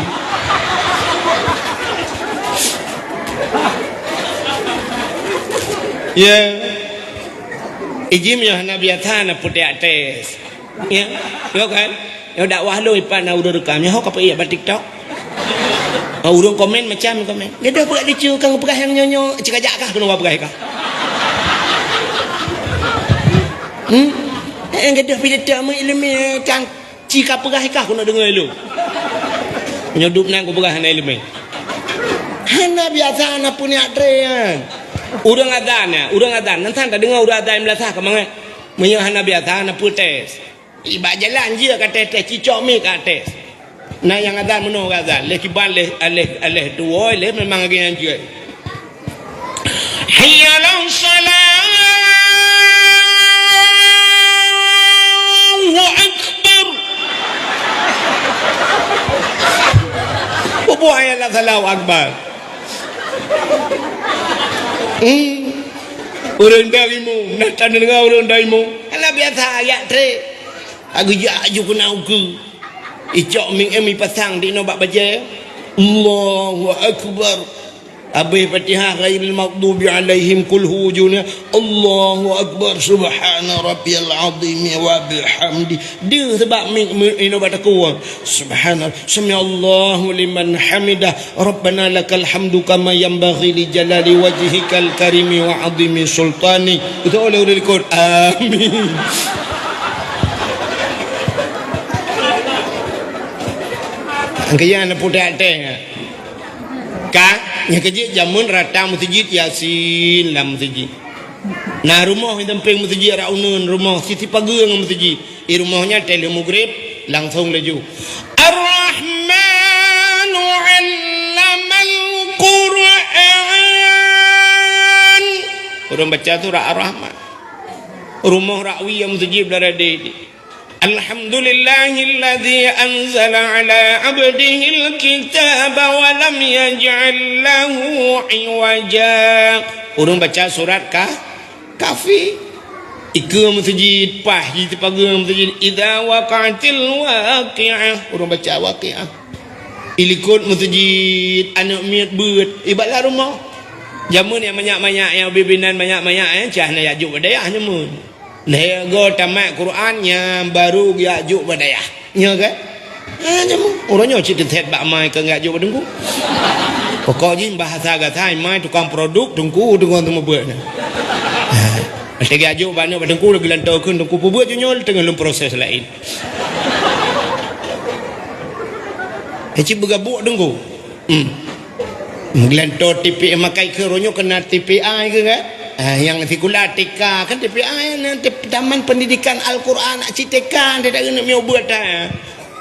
Ya. Ijim ya Nabi Atana putih atas. Ya. Yo kan. Yo dakwah lu ipan na urang rekam. Ya hok apa iya ba TikTok. Urang komen macam komen. Gadah pula lucu kang perah yang nyonyo cikajak kah kena perah kah? Gadah pilih mu ilmu kang jika perah kah kena dengar lu. Nyodup nang ku perah na ilmu. Hana biasa na punya trean. Urang adan nanti tak dengar urang adan belasah ke mana? Menyah hana biasa na putes. Iba jalan je kat tes cicok mi kat tes. Nah yang adan meno adan leh kiban leh dua leh memang lagi yang je. Hayya lahu salam. Allahu akbar. Buat ayat Allahu akbar. Orang darimu nak tanda dengar orang darimu alah biasa ayat tre aku jaju kena uku icok ming emi pasang di no bak baja Allahu akbar. Habis Fatihah ghairil maghdubi alaihim kul hujuna Allahu akbar subhana rabbiyal azim wa bihamdi. Dia sebab ino bataku subhana sami Allahu liman hamidah rabbana lakal hamdu kama yanbaghi li jalali wajhikal karimi wa azimi sultani. Itu oleh rekod. Amin. Angkanya nak putar teng. Yang kerja jamun rata masjid Yasin lah masjid. Nah rumah yang tempeng masjid Raunan rumah Siti Pagang masjid. Rumahnya tele maghrib langsung laju. Ar-Rahmanu 'allamal Qur'an. Orang baca tu Ar-Rahman. Rumah Rawi yang masjid berada. Alhamdulillahilladzi anzala ala abdihil kitaba wa lam yaj'al lahu iwaja. Orang baca surat Kahfi. Ika masjid pah di pagar masjid idza waqa'atil waqi'ah. Orang baca waqi'ah. Ilikut masjid anak miat beut ibalah rumah. Jamun yang banyak-banyak yang bibinan banyak-banyak cah nak yajuk badayah jamun. Nah, go tamat Qurannya baru yajuk badayah. Ya kan? Orangnya cerita thet bak mai ke yajuk badengku. Pokoknya bahasa kata mai tukang produk tungku dengan temu buat. Ada yajuk banyak badengku lagi lantakan tungku buat nyol tengah dalam proses lain. Heci bergabuk dengku. Ngelantar TPI makai ke ronyo kena TPI ke kan? Yang fikulatika kan TPI nanti Taman Pendidikan Al-Quran citekan dia tak kena mau buat dah.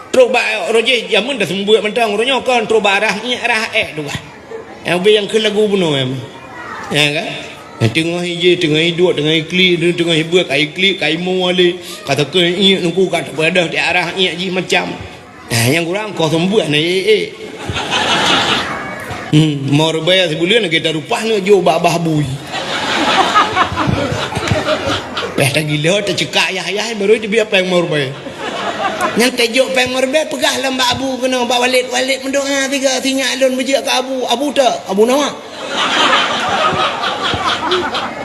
Terus ba roje jamun dah sembuh mentang ronyo kan terus barahnya arah tu bah. Yang ke lagu bunuh em. Ya kan? Tengah hije tengah hidup tengah ikli tengah buat kai klik kai mu ali kata ke i nungku kata pada di arah i ji macam. Yang kurang kau sembuh ni mau bayar sebulan kita rupanya jo babah bui. Tak gila tak cekak ayah baru je biar peng morbe. Yang tajuk peng morbe pegah lembak abu kena bak walid mendoa tiga tinggal alun bejak ke abu tak abu nawa.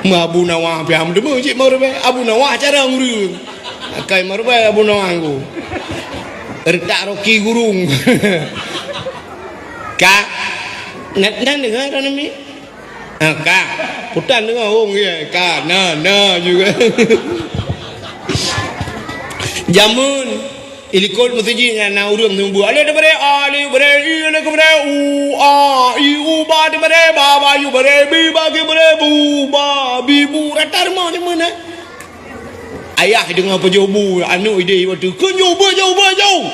Abu nawa piham demu cik morbe abu nawa cara ngurung. Kai morbe abu nawa aku. Ertak roki gurung. Kak nak dengar orang ni? Kak putan dengar orang dia kak na juga. Jamun ilikot masjidnya na urang tumbu ale bare ali bare i ale bare u a i u ba de bare ba ba yu bare bi ba ke bare bu ba bi bu ratar mau di mana ayah dengar pejobu anu ide waktu kunyo jauh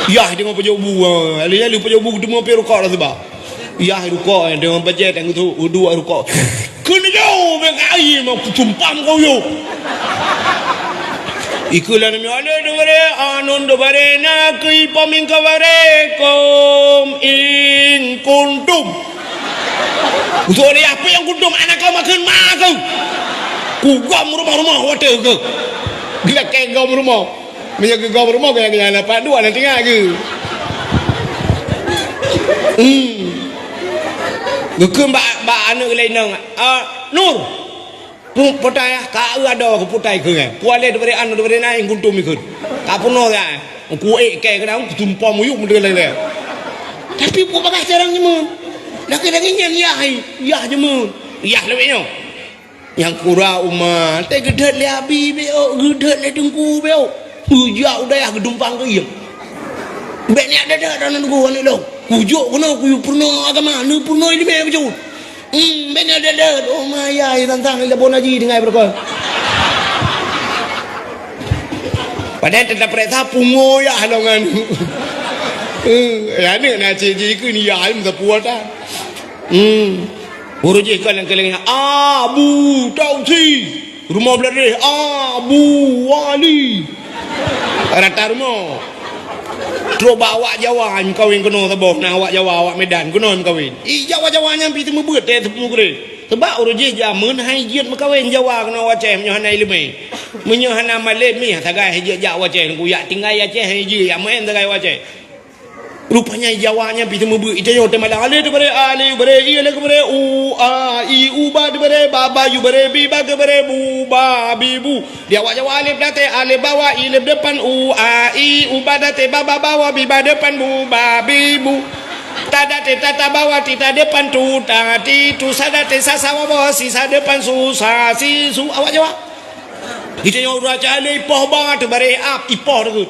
ya dengar pejobu ali ali pejobu ketemu peruka lah sebab ya ruko dengan bajet yang itu dua ruko kena jauh mengai mau kutumpam kau yo ikulan mi ale de bare anon de bare na ki pamin ka bare kom in kuntum usori apa yang kuntum anak kau makan kau ku gam rumah hotel ke gila kayak gam rumah menjaga gam rumah kayak dapat dua nanti ngah ke Gekem ba anu lain nang Nur putai ka ada ku putai ke kuale diberi anu diberi naik kuntum ikut ka puno ya ku ke kadang tumpah muyuk mendel le tapi ku pakai jarang nyemun laki-laki nyan ya nyemun ya lebihnya yang kura umat te gedet le abi beo gedet le dengku beo ya udah ya gedumpang ke iya Beni ada dan gua ni lo. Kujuk kena kuyu purno agama, nu purno ini me kujuk. Beni ada oh maya tantang ila bonaji dengan berkon. Padahal tetap perintah pungo ya halongan. Ya ni nak cik ni ya alim tak puas dah. Urus je kan kelengnya Abu Tausi. Rumah beladih Abu Wali. Rata rumah. Coba awak Jawa kawin kena taboh nak awak Jawa awak Medan kena kawin. Jawa nyampi temu beut temu gre. Sebab urus je jamun hai jiat makawin Jawa kena waceh menyohanai lemai. Menyohana malet mi tagai je Jawa waceh ku ya tinggal ya ceh je ya men tagai waceh. Rupanya Jawanya pi temu bu ite yo te malang ale de bare ale bare i ale bare u a i u ba de bare baba yu bare bi ba de bare bu ba bi bu dia wa Jawa alif date ale bawa i lep depan u a i u ba date baba bawa bi ba depan bu ba bi bu tada te tata bawa tita depan tu ta ti tu sada te sasa bawa si sa depan su sa si su awak Jawa ite yo raja ale ipoh ba de bare ap ipoh de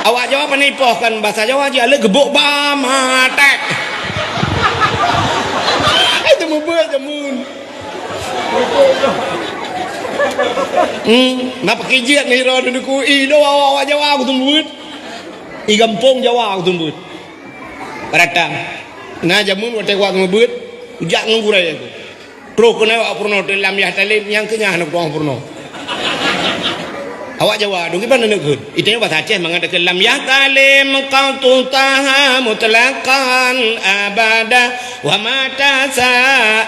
awak Jawa pandai ipoh kan bahasa Jawa je ala gebuk ba matek itu membuat jamun napa kijit ni ro du ku i lo awak Jawa aku tumbut i kampung Jawa aku tumbut ratang na jamun wate wa tumbut ujak ngurai aku terus kena awak purno dalam ya talim yang kenyah nak doang purno awak Jawa dong gimana nak kun itu bahasa Aceh mengatakan lam ya talim qau taha mutlaqan abada wa mata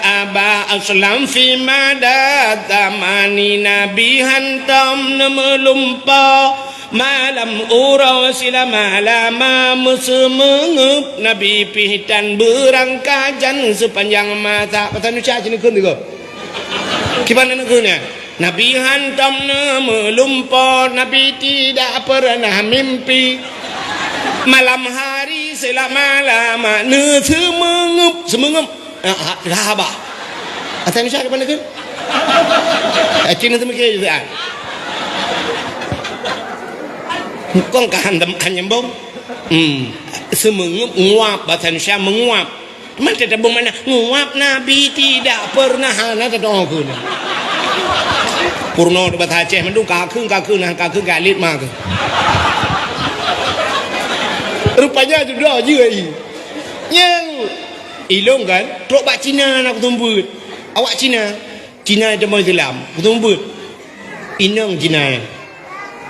aba aslam fi mada tamani nabi hantam melumpa malam ura sila malama musemengup nabi pihitan berangkajan sepanjang mata kata nuca sini kun juga gimana nak kun ya Nabi hantam melumpur, Nabi tidak pernah mimpi. Malam hari selama lama semengup. Rahaba. Asal ni siapa mana tu? Cina tu mikir juga. Kong kahantam kanyambong. Semengup nguap bahasa Indonesia menguap. Mana kita mana nguap Nabi tidak pernah nak tahu aku. Purno di bahasa Aceh mendung kakung galit mak. Rupanya sudah je yang ilong kan trok bak Cina nak tumbut. Awak Cina ada mau Islam tumbut. Inang Cina.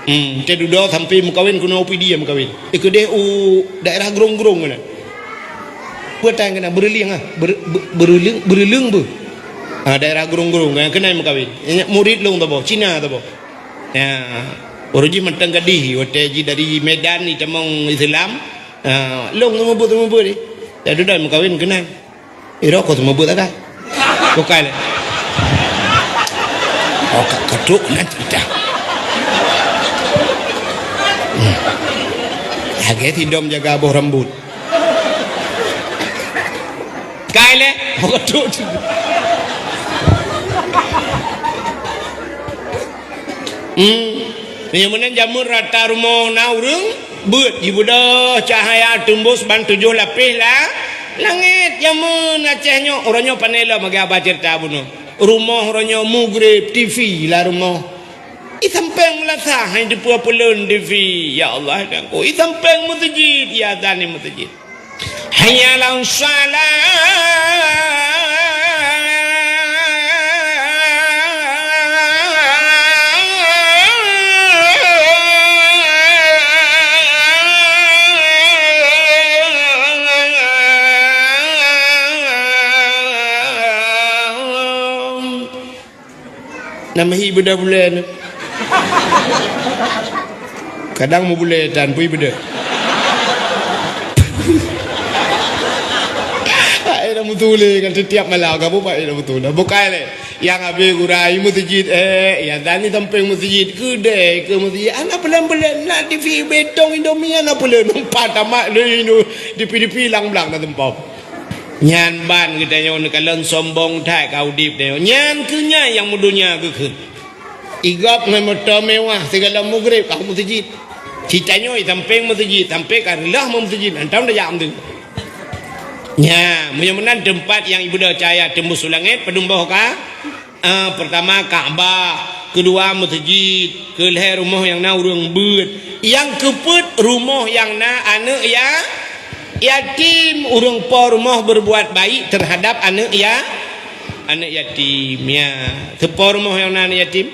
Kita duduk sampai mukawin kuno opi dia mukawin. Ikut daerah gerong-gerong mana. Puatan kena beruling beruling bu. Daerah gerung-gerung yang kena mukawin murid long tabo Cina tabo ya oruji mentang gadih wateji dari Medan ni temong Islam long mebut ni dah dah mukawin kena irok tu mebut ada bukan katuk nanti dah agak tidom jaga aboh rambut kaile katuk Kemudian jamur rata rumah naurung but ibu dah cahaya tembus ban 7 lapis lah langit jamun Acehnya orangnya panela magi abah cerita bunuh rumah orangnya mugrib TV lah rumah isampeng lah sah yang di pulau-pulau TV ya Allah dan ko isampeng masjid ya dani masjid hayya lau salat nama hi beda bulan kadang mau bulan dan pui beda ai dah mutule kan setiap malam kamu pak dah betul bukan le yang habis gurai masjid ya dan ni tamping masjid kedai ke masjid anak pelan-pelan nak TV betong Indomie anak pelan empat tamat le di pilang belang dah tempau nyan ban kita nyon kalen sombong thai kau dip dia nyan kunya yang mudunya ke igap ngai motor mewah segala mugrib kau masjid citanya samping masjid sampai kalah masjid antam dah jam tu nya mudah-mudahan tempat yang ibu dah cahaya tembus langit pedumbah ka pertama Kaabah kedua masjid keleh rumah yang na urang beut yang keput rumah yang na anak ya yatim urang po rumah berbuat baik terhadap anak yatim ya tepo rumah yang anak yatim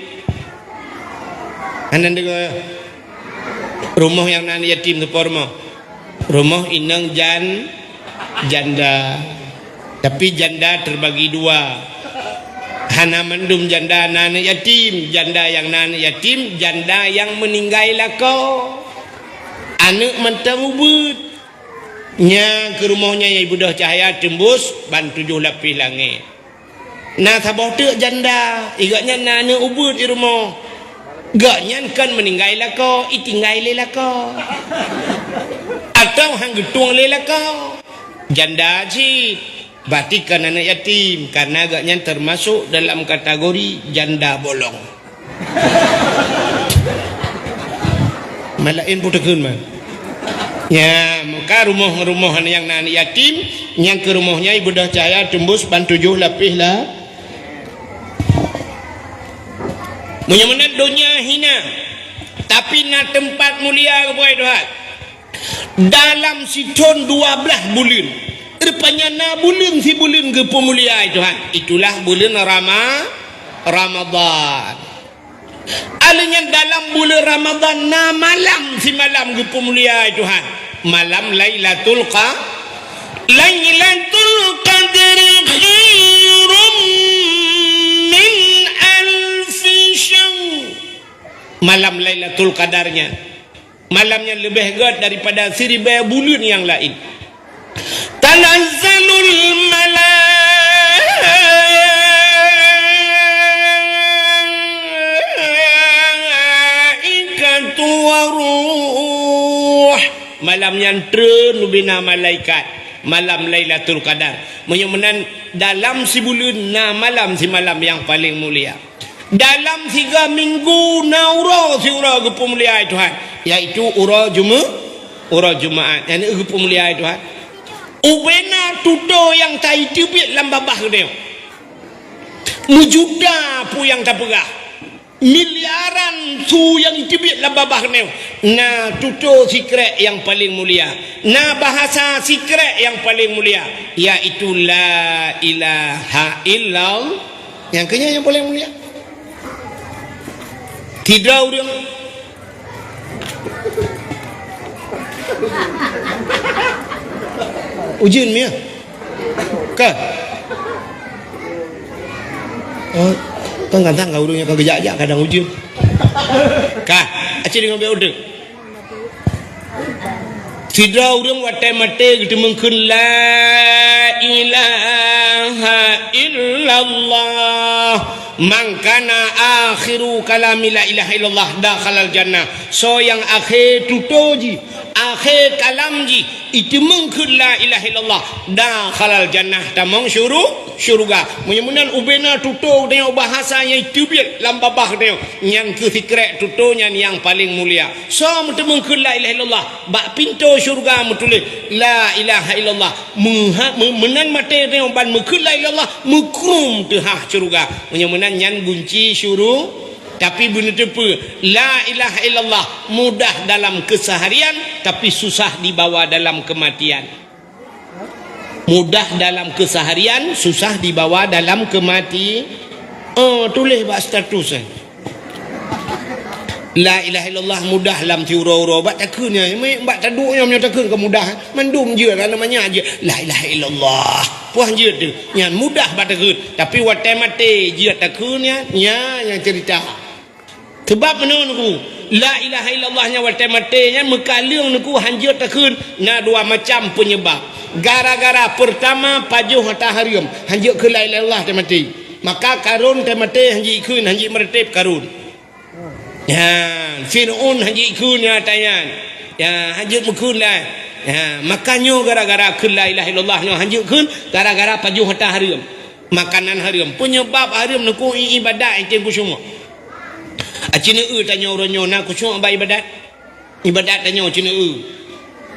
anak rumah yang anak yatim tepo rumah inang janda tapi janda terbagi dua hana mendum janda anak yatim janda yang anak yatim janda yang meninggal lako anak mentang ubud nya ke rumahnya ibu dah cahaya tembus ban 7 lapis langit. Nah tabah tu janda igaknya nana ubud di rumah gaknya kan meninggal lah kau itinggal lah kau atau hang getung lah kau janda ji berarti kan anak yatim karena agaknya termasuk dalam kategori janda bolong. Malain putakun mah ya maka rumah-rumah yang anak yatim yang ke rumahnya ibu dah cahaya tembus ban 7 lapis lah. Menyemenat dunia hina tapi na tempat mulia kepada Tuhan dalam siton 12 bulan rupanya na bulan si bulan ke pemulia Tuhan itulah bulan Ramadan alanya dalam bulan Ramadan na malam si malam ke pemulia Tuhan malam Lailatul Qadri khairum min alfi syahr malam Lailatul Qadarnya malamnya lebih hebat daripada 1000 bulan yang lain. Tanazzalul malaikatu waruh malamnya turun bina malaikat malam Lailatul Qadar menyemenan dalam sebulan na malam si malam yang paling mulia dalam 3 minggu na ura si ura ke pemulia Tuhan iaitu ura Jumaat yang ke pemulia Tuhan ubena tuto yang tai tibit lam babah dia mujuda pu yang tak pegah miliaran tu yang tibit lam babah dia na tuto secret yang paling mulia na bahasa secret yang paling mulia iaitu la ilaha illallah yang kenya yang paling mulia tidak dia ujian mia kah oh tang kau dunia kau gejak kadang ujian kah acik dengan beode tidak orang watai mate gitu mungkin la ilaha illallah mangkana akhiru kalami la ilaha illallah dakhalal jannah so yang akhir tutoji akhir kalam ji itu mungkin la ilaha illallah dakhalal jannah tamang syurga menyemunan ubena tuto dengan bahasa yang tibit lam babah dia yang ke fikret tutonya yang paling mulia so mungkin la ilaha illallah bak pintu syurga mutulis la ilaha illallah menan mate dia ban mungkin la ilallah mukrum tehah syurga menyemunan yang kunci syurga tapi benar tepa la ilaha illallah mudah dalam keseharian tapi susah dibawa dalam kematian mudah dalam keseharian susah dibawa dalam kematian tulis bak status la ilaha illallah mudah dalam tiura-ura bak takunnya bak taduknya punya takun kemudahan mandum je kan namanya aje la ilaha illallah puan je tu yang mudah bak takun tapi watai mate je takunnya yang cerita sebab menurutku la ilaha illallahnya watai mate nya mekaliung nuku hanjut takun na dua macam penyebab gara-gara pertama pajuh mataharium hanjut ke la ilaha illallah tai mate maka karun tai mate hanjit kun hanjit meretip karun ya Fir'aun haji ikutnya tayan ya hajut mukun lah ya makanya gara-gara kun la ilaha illallah nya hajut kun gara-gara pajuh harta haram makanan haram penyebab haram nuku ibadat itu semua acina tanya orangnya nak kusuk ba ibadat tanya acina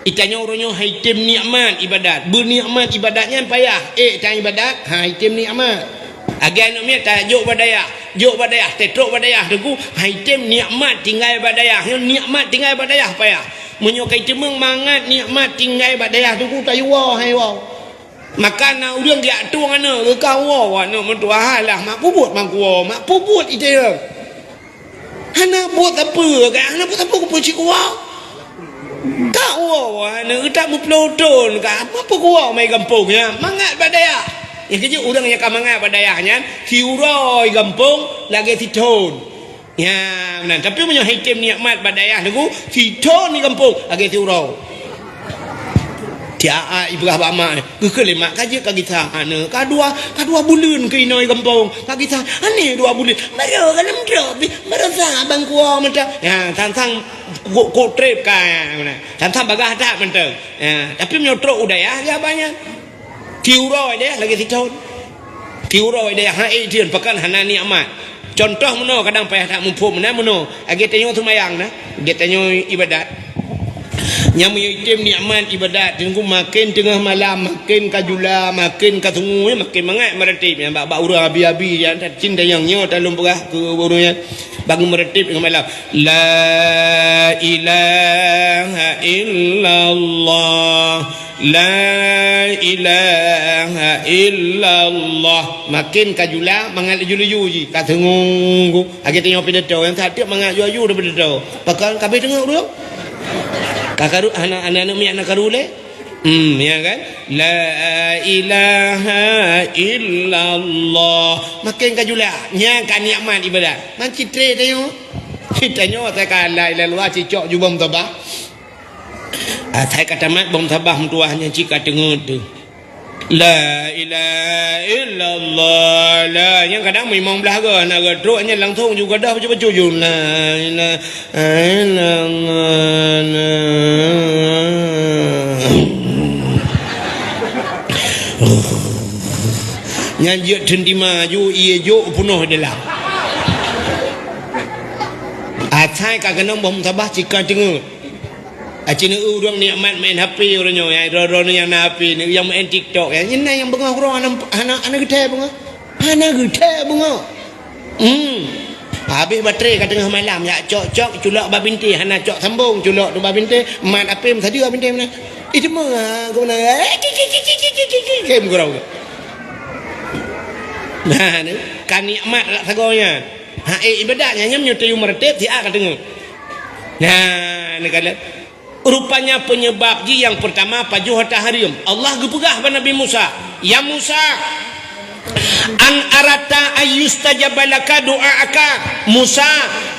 itanya orangnya haitim nikmat ibadat bernikmat ibadatnya payah tanya ibadat haitim nikmat agan umia tajuk badayah tetrok badayah tu haitim nikmat tinggal badayah nikmat tinggal badayah payah menyokai temeng mangat nikmat tinggal badayah tu tayu hai wow maka na urang dia tu ngana ke kau wa no mentua lah mak puput mak puput ite hana buat apa ke hana buat apa ku cik wa kau wa na tak muploton ka apa ku mai kampungnya mangat badayah yang kerja orang yang kamangat badayahnya tiuroi gampung lagi titon ya benar tapi punya hitam nikmat badayah tu titon ni gampung lagi tiuroi Tiap ibrah bama ke lemak kaje ka kita ana kadua bulan ke inoi kampung ka kita ane 2 bulan maro kalam drop maro sa bang kuo menta ya tantang ko trip ka mana tantang bagah tak menta ya tapi menyotro udah ya banyak tiuroi dia lagi titon tiuroi dia ha tian pakan hanani amat contoh meno kadang payah tak mumpuk meno age tanyo semayang nah age tanyo ibadat yang mengitim nikmat ibadat tunggu makin tengah malam makin kajula makin katungu makin mangat meretip yang bak urang abi-abi yang cinta yang nyo dalam berah ke burunya bangun meretip dengan malam la ilaha illallah la ilaha illallah makin kajula mangat ju-ju katungu age tengok pidato yang tak mangat ju-ju daripada pidato pakal kabeh tengok dulu kakaru anak-anak mi anak karule ya kan la ilaha illallah makin kajula nya kan nikmat ibadat man citre tanya saya kala ila luar cicok jubam tabah saya kata mat bom tabah mentuahnya cika dengar tu la ilaha illallah la yang kadang memang belaga nak gedruknya langsung juga dah baca-baca jul la ilaha illallah nyanjut dendi maju ia jo penuh dalam atai kagak bom tabah cika dengar acina orang nikmat main HP orangnya ya orang yang HP ni yang main TikTok ya ini yang bengah orang anak gede bengah habis baterai kat tengah malam ya cok culak babinti hana cok sambung culak tu babinti mat apa tadi babinti mana itu mah aku nak kem kurau nah ni kan nikmat lah sagonya ibadatnya nyam nyotayu meretip dia kat tengah nah ni kalian rupanya penyebab yang pertama pajuh tahrim Allah gepegah pada Nabi Musa ya Musa an arata ayustajabalaka doaaka Musa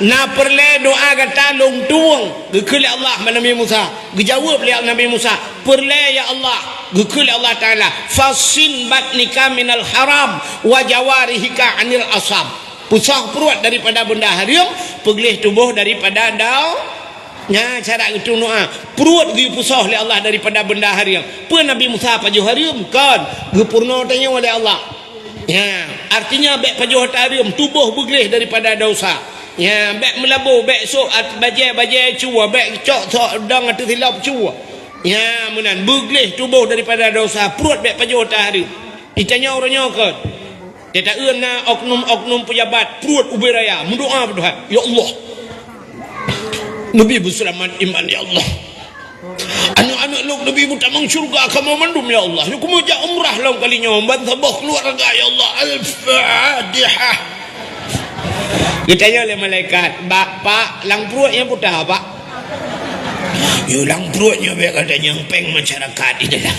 na perle doa kata long tuang gekul Allah pada Nabi Musa gejawab oleh Nabi Musa perle ya Allah gekul Allah taala fasin batnika minal haram wa jawarihika anil asab pusah perut daripada benda haram pegelih tubuh daripada dau nya cara itu doa perut gi pusah oleh Allah daripada benda haram pe Nabi Musa pajuh haram kan gepurna tanya oleh Allah ya artinya bek pajuh haram tubuh beglih daripada dosa ya bek melabur bek sok bajai cua bek cok dang atu silap cua ya menan beglih tubuh daripada dosa perut bek pajuh haram ditanya orangnya kan dia tak euna oknum pejabat perut ubiraya mendoa berdoa ya Allah Nabi berselamat iman ya Allah anak-anak lu Nabi mutamang syurga kamu mandum ya Allah aku mau jak umrah long kalinya bantabah keluarga ya Allah al-fatihah ditanya oleh malaikat pak lang perutnya putah pak yo lang perutnya biar katanya peng masyarakat ini dah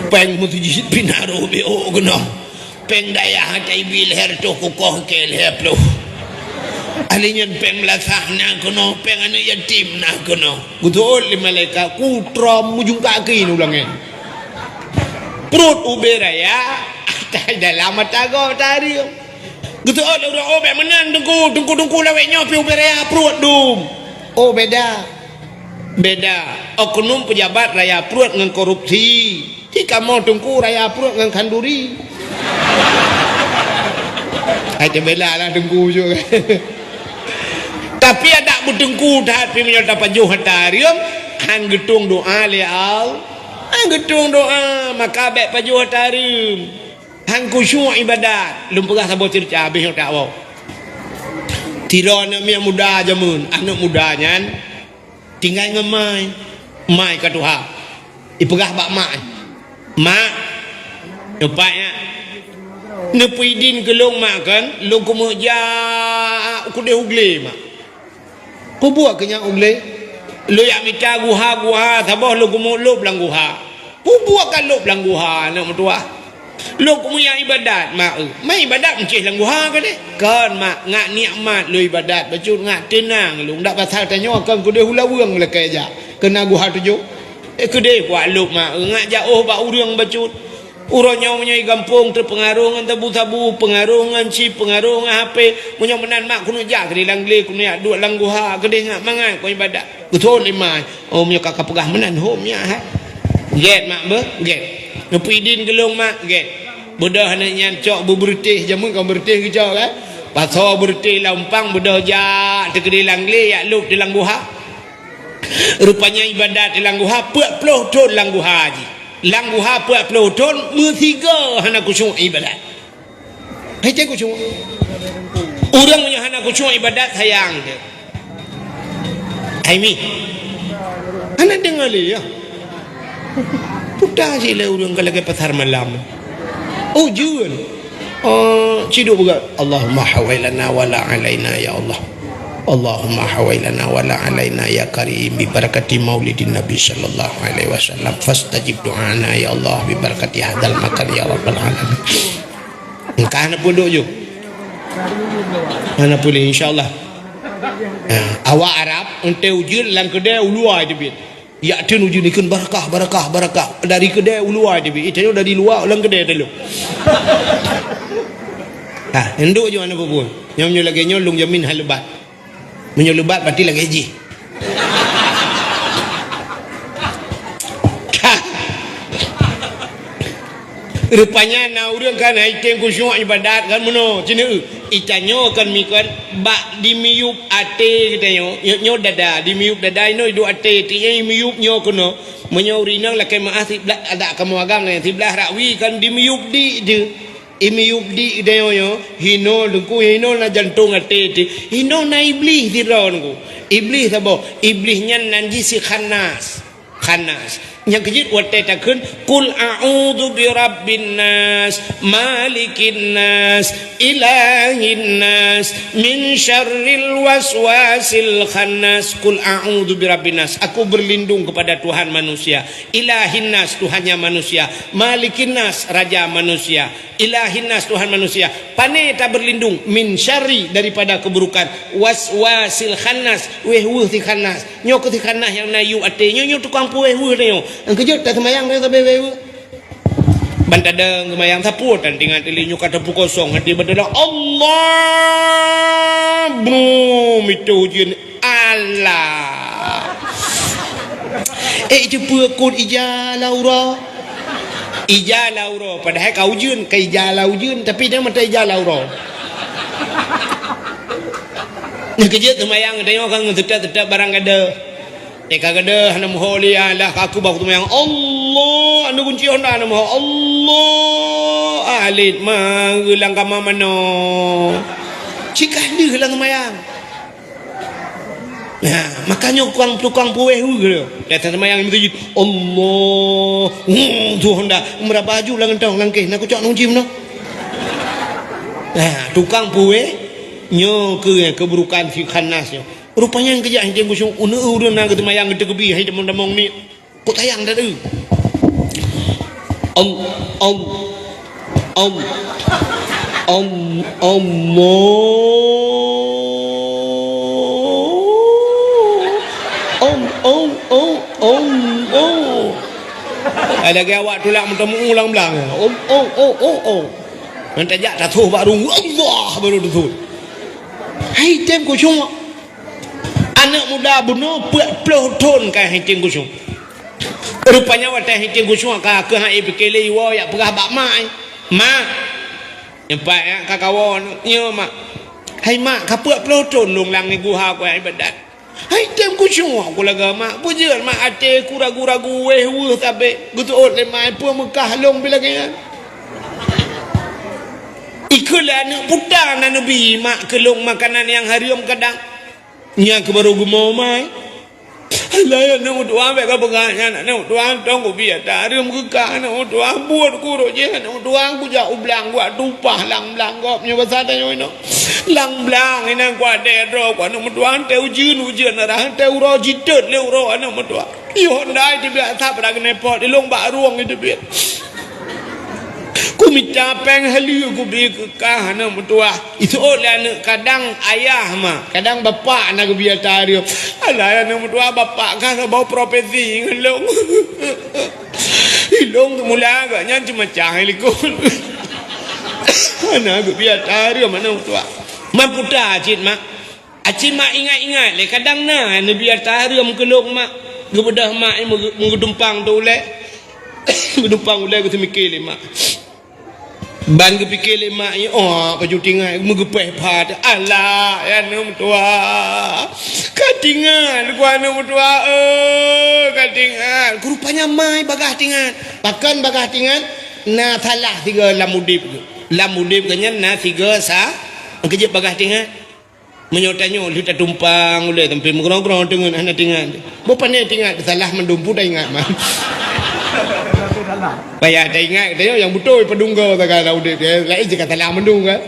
peng mutujid pinaro bio geno peng daya hatai bil her to kukoh kel heplo alinyan peng melasah na kono peng anu yatim na kono gudol li malaikat kutram mujung kaki ulangnya perut uberaya tak dalam matago tadi gudol orang obek menan tungku lawek nyopi uberaya perut dum oh beda oknum pejabat raya perut dengan korupsi jika mau tungku raya perut dengan kanduri ada bela lah tungku juga tapi ada berdengku tapi menyerta pajuh hatarium han getung doa lial han getung doa maka bek pajuh hatarium han khusyuk ibadat lum pegah sabo cerita habis tak awak tirana mi muda jamun anak mudanya tinggal ngemai mai ka Tuhan ipegah bak mak nepatnya nepidin kelong makan lu kemuja aku deh ugle mak ku buat kenyak ugle lu yak mita guha sabah lu kumulup lang guha ku buat kan lup lang guha nak metua lu kumuya ibadat mak mai ibadat mencih lang guha kan deh kan mak ngak nikmat lu ibadat bacut ngak tenang lu ndak pasal tanya kan ku deh hulawang lekai aja kena guha tuju kedai kuat luk mak ngak jauh bak urang bacut urangnya menyai gampung terpengaruh ngan tabu-tabu pengaruh ngan ci pengaruh ngan HP punya menan mak kuno jak kedai langle kuno ya dua langguha kedai ngak mangan ko ibadat betul limai oh punya kakak pegah menan hom nya ha get mak be get ngepidin gelung mak get bedah nak nyancok berbertih jamun kau bertih kejau kan pasal bertih lampang bedah jak te kedai langle ya luk di langguha rupanya ibadat di langguha 40 ton langguha haji langguha 40 ton bertiga hana kusyuk ibadat hai cek kusyuk orang punya hana kusyuk ibadat sayang dia hai mi hana dengar li ya putar sila orang kalau ke pasar malam oh jual ciduk juga Allahumma hawailana wala alaina ya Allah Allahumma hawailana wala alaina ya karim bi barakati maulidin nabi sallallahu alaihi wasallam fastajib doana ya Allah bi barakati hadal makan ya rabbal alamin engkau nak pun duk mana boleh insyaallah awak Arab ente ujul lang kedai ulua dia bit ya tun ujul ikun barakah barakah barakah dari kedai ulua dia bit itu dari luar lang kedai dulu enduk je mana pun nyom lagi nyolong jamin halebat menyulubat berarti lagi haji rupanya na urang kan item kusyuk ibadat kan mono cina itanyo kan mikon bak dimiyup ate katanya nyo dada dimiyup dada ino idu ate tinya miyup nyo kono menyo urinang lakai maaf tiblah ada kamu agam lah tiblah rakwi kan dimiyup di de imiyup di dayo yo hino dengku hino na jantung ate ti hino na iblis di ron ku iblis apa iblisnya najisi khanas yang kejit wate takun kul a'udzu bi rabbin nas malikin nas ilahin nas min syarril waswasil khannas kul a'udzu bi rabbin nas aku berlindung kepada Tuhan manusia ilahin nas Tuhannya manusia malikin nas raja manusia ilahin nas Tuhan manusia pane tak berlindung min syarri daripada keburukan waswasil khannas weh ti khannas nyok ti khannas yang nayu ate nyo tukang pueh nyo kejut tak semayang dia sampai wewe bantadeng semayang saput dan tinggal telinyu kata pukul kosong hati berdoa Allah boom itu ujian Allah cepat kod ija laura padahal kau ujian ke ija ujian tapi dia mata ija laura kejut semayang dia orang tetap barang ada kagada hana moholi Allah aku baku tumayang Allah anu kunci honda anu moho Allah alit mangulang kama mano cikah dia lang tumayang nah makanya tukang pueh gitu datang tumayang itu Allah tu honda merah baju lang entong lang ke nak cok nungcim no nah tukang pueh nyo keburukan si khanasnya rupanya yang kejap yang kusung urun nak ketemayang kita kebi hai demong ni kok tayang dah tu ada ke awak tulak mentemu ulang belang nanti jak dah tuh baru Allah baru tu hai tem kusung anak muda bunuh 40 ton kan hiting kusung rupanya wadah hiting kusung ke hai pikele iwa ya pegah bak mak empat ya kakawon nyo mak hai mak ka 40 ton long lang ni guha ko ibadat hai tem kusung aku laga mak pujian mak ate kura-kura weh tabe gutuot le mai pu Mekah long bila kan ikulan putar na nabi mak kelong makanan yang harium kadang nya ke baru gumo mai Layan nak doa mereka pengahnya nak doa tong ko biar tarim ke ka nak doa buat ku ro je nak doa ku ja ublang ku tupah lang blang ko nyo bahasa tanyo ino lang blang ina ku de ro ku nak doa te ujun arah te uro jitut le uro ana doa yo ndai ti biar ta pra ne po di long ba ruang itu biar ku minta peng halu aku beri kekah anak mertua. Itu oleh anak kadang ayah mah, kadang bapa anak biar tarik. Alah anak mertua bapa kan bawa profesi ngelong. Hilong tu mula agaknya cuma cahaya likul. Anak biar tarik mana mertua. Mak putar acit mak. Acit mak ingat-ingat le kadang nah anak biar tarik mengkelong mak. Gebedah mak mengedumpang tu oleh. Gedumpang oleh aku mikir le mak. Ban ke fikir lemak ni, oh baju tinggal megepeh pad. Alah ya nom tua. Katingan ku anu tua katingan. Rupanya mai bagah tingan. Bahkan bagah tingan na thalah tiga lamudip tu. Lamudip kenya na tiga sa kejep bagah tingan. Menyotanyo lu tak tumpang oleh tempat mengrong-grong dengan anak tingan. Bukan ni tingan salah mendumpu dah ingat mah. Payah dah ingat katanya yang betul pedungga tak kala udah dia lain je kata lah mendung kan.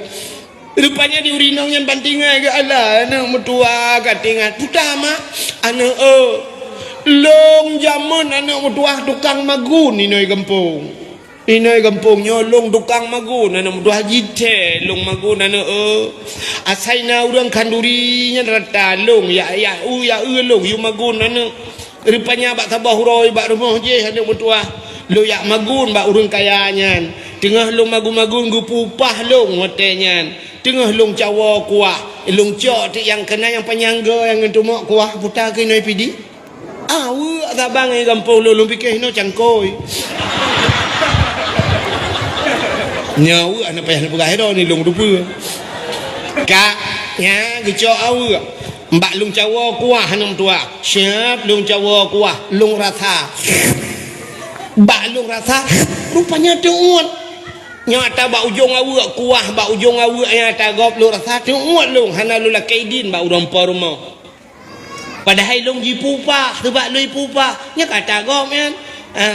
Rupanya di urinong yang bantingan ke alah anak mertua katingan putama anak long zaman anak mertua tukang magun inoi kampung. Inoi kampung nyolong tukang magun anak mertua jite long magun anak asaina urang kandurinya rata long ya long yu magun anak. Rupanya bak tabah huroi bak rumah je anak mertua. Lo yak magun bak urang kayanya. Tengah long magun-magun gu pupah long hotelnya. Tengah long cawa kuah. Long cok tu yang kena yang penyangga yang ngetumak kuah putar ke noi pidi. Awak tabang ai kampung lo long fikir no cangkoi. Nyawa anak payah nak perah dah ni long rupa. Kak, nya gecok awak. Mbak long cawa kuah anak tua. Siap long cawa kuah, long rasa. Bak long rasa rupanya tuut nyata bak ujung awak kuah bak ujung awak yang tagap long rasa tuut long hana lu lakaidin bak urang pa rumah padahal long jipupa sebab lu ipupa nya kata gom kan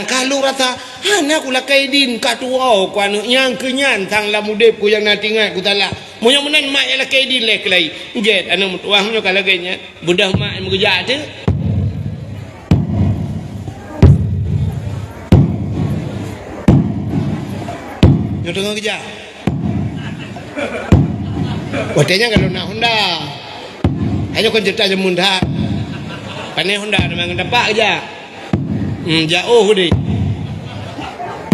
kalau rasa hana ku lakaidin katua ku anu yang kenyan tang lamudep ku yang natingat ku talak monya menan mak yang lakaidin lek lai jet anu mutuah nyo kalaganya budah mak mengeja tu. Yo tengah kerja. Watenya kalau nak Honda. Ayo kon cerita jemun dah. Pane Honda memang dapat kerja. Jauh deh.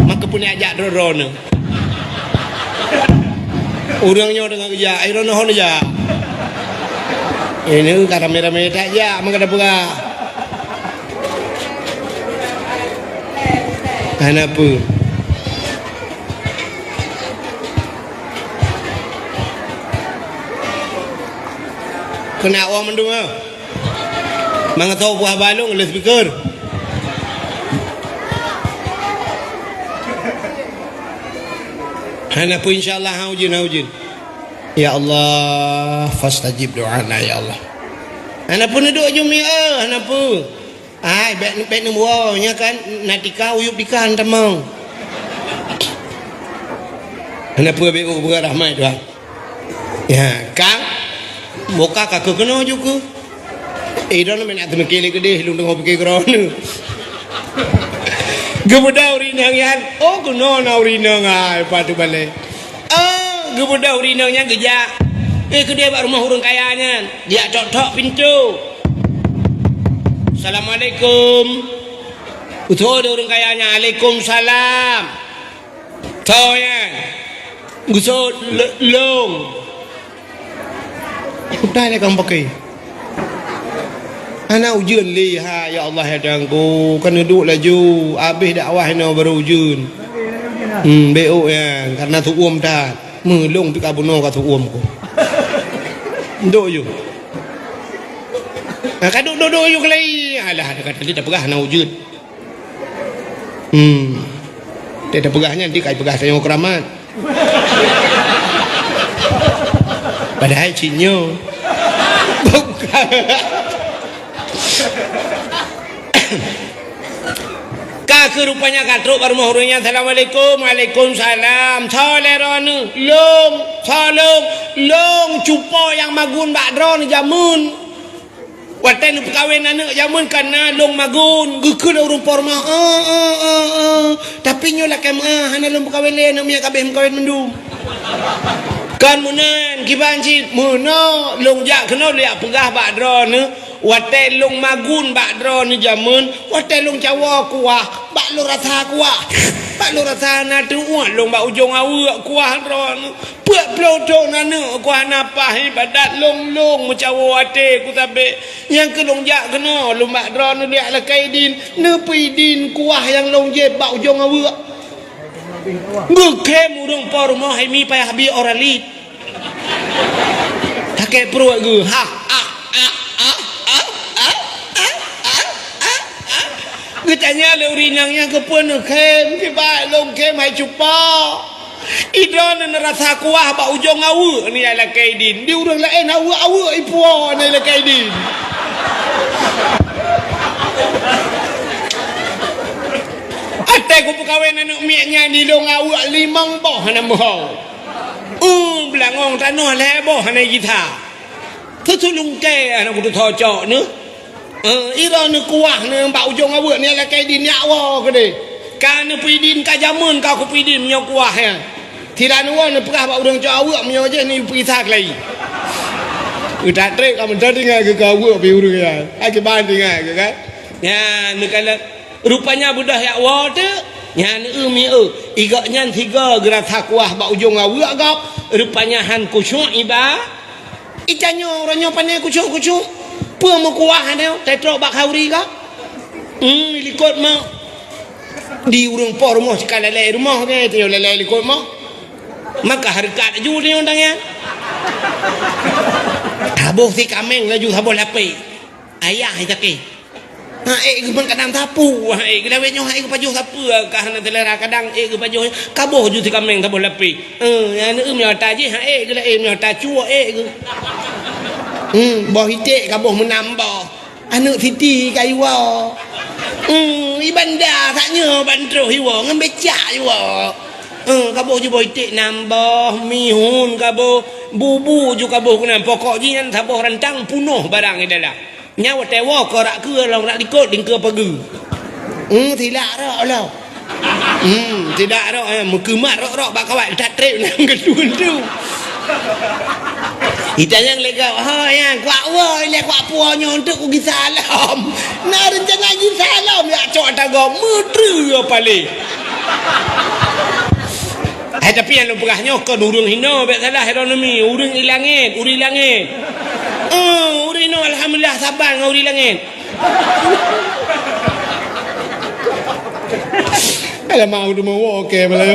Maka punya ajak drone. Orangnya tengah kerja, iron Honda aja. Ini kamera-kamera tak ya, maka ada buka. Kenapa? Kena orang mendung ah. Mang tahu buah balung le speaker. Hana pun insyaallah haujin. Ya Allah, fastajib doana ya Allah. Hana pun duduk jumi hana pun. Ai bet nombor nya kan natika uyup dikan temang. Hana pun be rahmat Tuhan. Ya, Kang Moka kakak kena juga. Dah nak nak temekele gede lu tengok pergi kerana. Gebuda urinang yan. Oh kena na urinang ai patu balik. Gebuda urinangnya gejak. Kedai bak rumah orang kayanya. Dia tok-tok pintu. Assalamualaikum. Utuh dia orang kayanya. Waalaikumsalam. Tahu ya. Gusut long. Udah dia kan pakai. Anak ujian liha ya Allah ya dangku kena duduk laju habis dakwah no baru ujian. BO ya karena tu dah melong pika buno ka tu ku. Nduk ju. Kaduk duduk ju kelai. Alah ada kata dia tak pegah nak ujian. Dia tak pegahnya nanti kai pegah saya keramat. Padahal cinyo. Kakak rupanya katruk baru mahurnya. Assalamualaikum. Waalaikumsalam. Toleranu. Long cupo yang magun bak drone jamun. Watan perkahwin anak jamun karena long magun. Gekul urung porma. Tapi tapi nyolah kemah hana lum kawin le nak miak kabeh kawin mendum kan munan kibanci muno long jak kena liak pegah bakdro ne wate long magun bakdro ne jamun wate long cawa kuah bak lo rasa kuah bak lo rasa na tu long bak ujung awak kuah dro ne puak plodo na ne kuah napah ibadat long mencawa wate ku tabe yang ke long jak kena long bakdro ne liak la kaidin ne pidin kuah yang long je bak ujung awak Gukem urung por mo hai mi payah bi oralit. Take perut gu ha Gu tanya le urinangnya ke pun kem ke ba long kem hai cupa. Idon na rasa kuah ba ujung awu ni ala kaidin. Di urang lain awu ipuo ni ala kaidin. Atai ku pekawin anak miaknya di long awak limang boh hana mohau. Belangong tanah le boh hana gita. Tu lungke anak ku tu thocok ne. Ira ne kuah ne mbak ujung awak ni ala kaidin nyawa ke de. Kan ne pidin ka jamun ka ku pidin menyo kuah ya. Tidak nuan ne perah bak urang cok awak menyo je ni pisak lagi. Udah trek kamu dah dengar ke awak pi urang ya. Ai ke ban dengar ke kan. Ya ne kala rupanya budah ya water nyan mi igaknya tiga gerak takwah ba ujung awak gap rupanya han kusyuk iba itanyo orangnya pandai kusyuk pe mo kuah ne tetro bak hauri ga likot mau di urang por rumah sekali lele rumah ke tio lele likot mau maka harkat ju ni ondang ya tabuh si kameng laju tabuh lape ayah itake keban kadang tapu kedawetnya kepajuh tapu kahana telera kadang kepajuh kaboh ju ti kameng tabuh lapi ane myo taji kena myo tacua boh hitik kaboh menambah anu siti kaiwa ibanda taknya bandro hiwa ngembeca hiwa kaboh ju boh hitik nambah mihun kaboh bubu ju kaboh kena pokok jian tabuh rantang punuh barang idalah nyawa tewa korak ke long nak dikot dingke pagi tidak rak tidak rak mukemat rak bak kawat tak trip nang gedung tu itanya lega ya kuat woi le kuat puanya untuk ku salam na rencana gi salam ya cok tago mutru apa le tapi yang lepahnya kon urung hina bek salah heronomi urung ilangit uri langit uri no alhamdulillah sabar ngau uri langit ala mau tu mau okey malah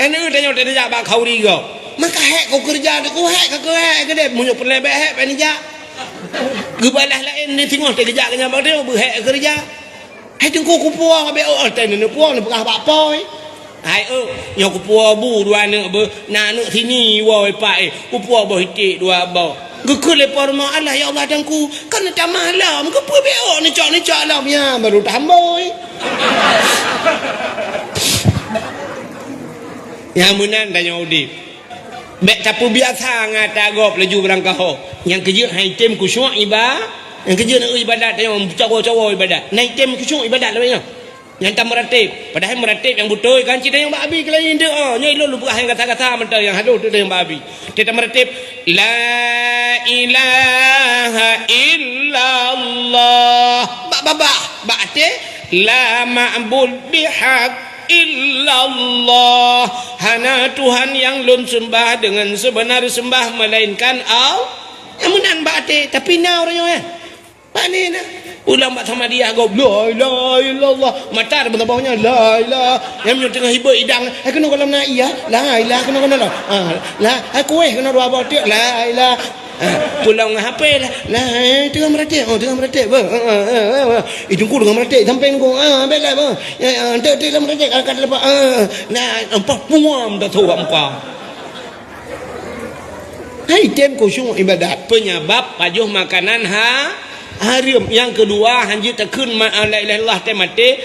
ene tanya tanya bak kau ri go maka hek kau kerja aku hek ke deh munyo pelebek hek penija gebalah lain ni tengok kerja kenya bak dia hek kerja hai tengku ku puang be ten ne puang ne pekah bak poi hai nyo ku puang bu dua ne be na ne sini woi pai ku puang bo hitik dua bo gekul le porma Allah ya Allah dangku kan tak malam ke pu be ne cok alam ya baru tamboi ya munan tanya udip bek tapu biasa ngata gop laju berangkah yang kerja hai tem ku syuk iba yang kerja nak ibadat yang cawa-cawa ibadat naik tem kusyuk ibadat lah yang tak meratib padahal meratib yang betul kan cerita yang babi ke lain dia nyoi lu buah yang kata-kata mentah yang haduh tu yang babi dia tak meratib la ilaha illallah ba'te la ma'bud bihaq illallah hana Tuhan yang lun sembah dengan sebenar sembah melainkan Allah yang menan ba'te tapi na orangnya ya mana nak ulang bak sama dia gop la ilaha illallah matar betabahnya la ilaha yang tengah hibur idang kena kolam na iya la ilaha kena la aku kena dua batik la ilaha pulang HP la tengah meratik hidungku dengan meratik sampai ku belah ba tengah meratik kat lepas nah empat puam dah tahu apa hai tem kusyuk ibadat penyebab pajuh makanan haram yang kedua hanjut tekun la ilaha illallah teh mati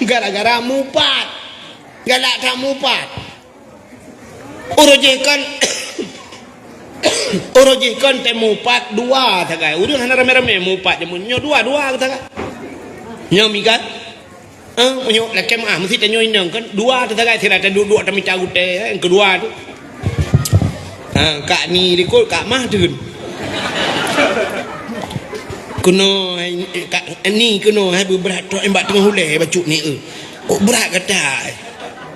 gara-gara mupat galak tak mupat urujihkan teh mupat dua tagai urang hana rame-rame mupat jamunnya dua kata Nyomi kan? Menyok lakem mesti tanya inang kan dua tertagai sila duduk demi cagut yang kedua tu. Kak ni dikut kak mah tu. Kuno kak ni kuno hai berat tu embak tengah hulai bacuk ni berat kata.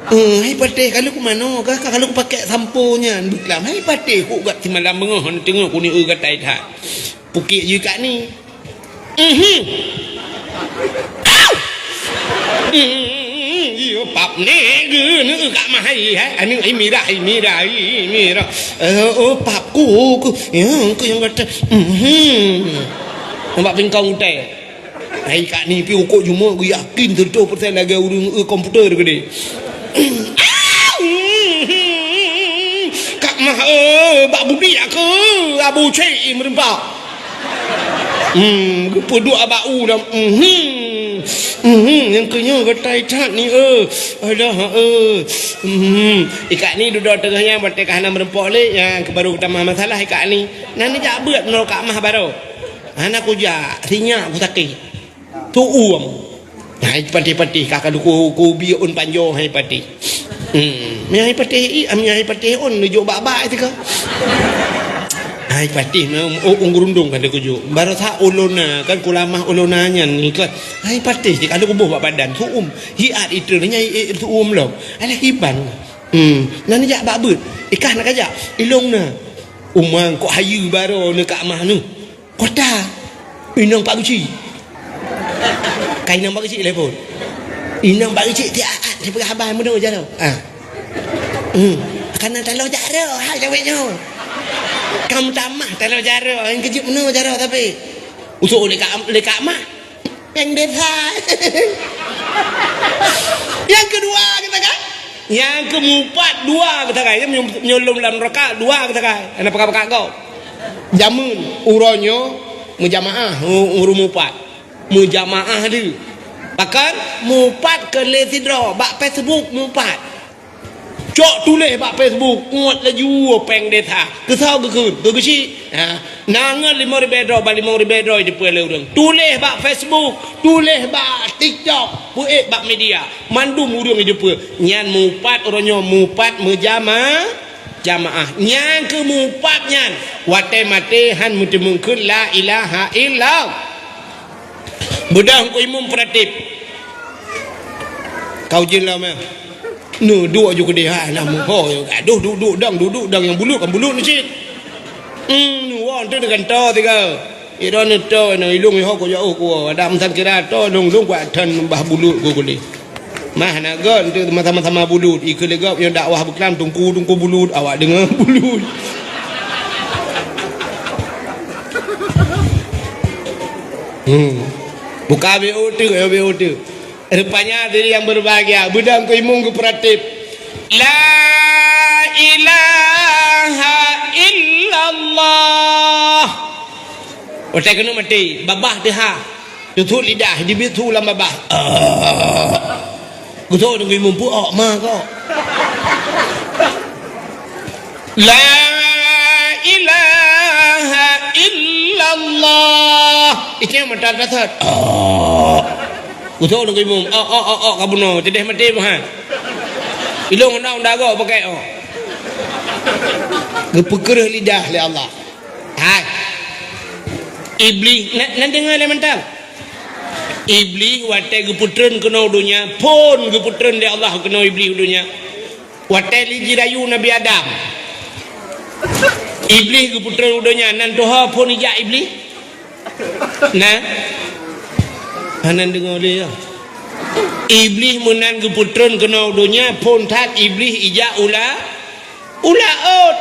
Hai patih kalau ku mano kalau ku pakai samponya beklam hai patih ku gat malam bengah tengok ku ni kata dah. Pukik je kak ni. Yo pap ni ge kak mahai ani mira oh pap ku ya ku yang kata nampak pingkong teh hai kak ni pi ukuk cuma aku yakin 100% lagi urang komputer ke dia kak mah bak budi aku abu cai merempak peduk abau dah yang kenya katai cat ni ada ikat ni duduk tengahnya batik kahana merempok le yang baru tambah masalah ikat ni nani jak berat menolak kak mah baru anak ku jak sinyak ku sakit tu hai patih kakak ku biun panjo hai patih hai patih on nujuk bak-bak tu ke hai patih ngurundung kan dia kujuk baru tak ulona kan kulamah ulonanya ni kan hai patih dia kalau kubuh badan suum hiat itu nyai suum lo ala hiban nani jak babut ikan nak ajak ilong na umang kok hayu baru nak mah nu kota inang pak uci kai nang pak uci telefon inang pak uci tiat dia pergi habai mudah je tau karena kalau jaro hai ceweknya kamu tamah kalau jaro yang kejut mana jaro tapi usuk lekat mah yang desa yang kedua kita kan yang keempat dua kita kan menyolong dalam rakaat dua kita kan ada pakak kau jamun uronyo mujamaah urumupat mujamaah dia bahkan mupat ke lesidro bak Facebook mupat cok tulis bak Facebook nguat laju peng data kesau gekun tu besi nangan 5,000 dolar balik 5,000 dolar di pulau orang tulis bak Facebook tulis bak TikTok buat bak media mandum urang hidup nyan mupat orangnya mupat mujamaah jamaah nyan ke mupat nyan wate mate han mutemungkeun la ilaha illallah budak ku imam pratip kau jelah mah nu dua juga dia nak ho aduh duduk dang yang bulut kan bulut ni cik nu wan tu dengan to tiga iron to no ilung ho ko jauh ko ada amsan kira to dong kwa tan bah bulut ko ni mah nak gon tu sama-sama bulut ikut legap yang dakwah beklam tungku bulut awak dengar bulut buka BO tu rupanya diri yang berbahagia budang ku imung ku pratip la ilaha illallah otak kena mati babah dia tutup lidah dibitu lam babah ku tahu dengan imung pu mah kau la ilaha illallah itu mata dasar Usul dengan imam kamu no jadi mati mah ilung nak dago pakai gepekerah lidah oleh Allah hai iblis nak dengar le mental iblis wate geputreun kena dunia pun geputreun di Allah kena iblis dunia wate lijirayu Nabi Adam iblis geputreun dunia nan doha pun ijak iblis nah hanan dengar dia iblis menan keputran kena dunia pun tak iblis ijak ulaut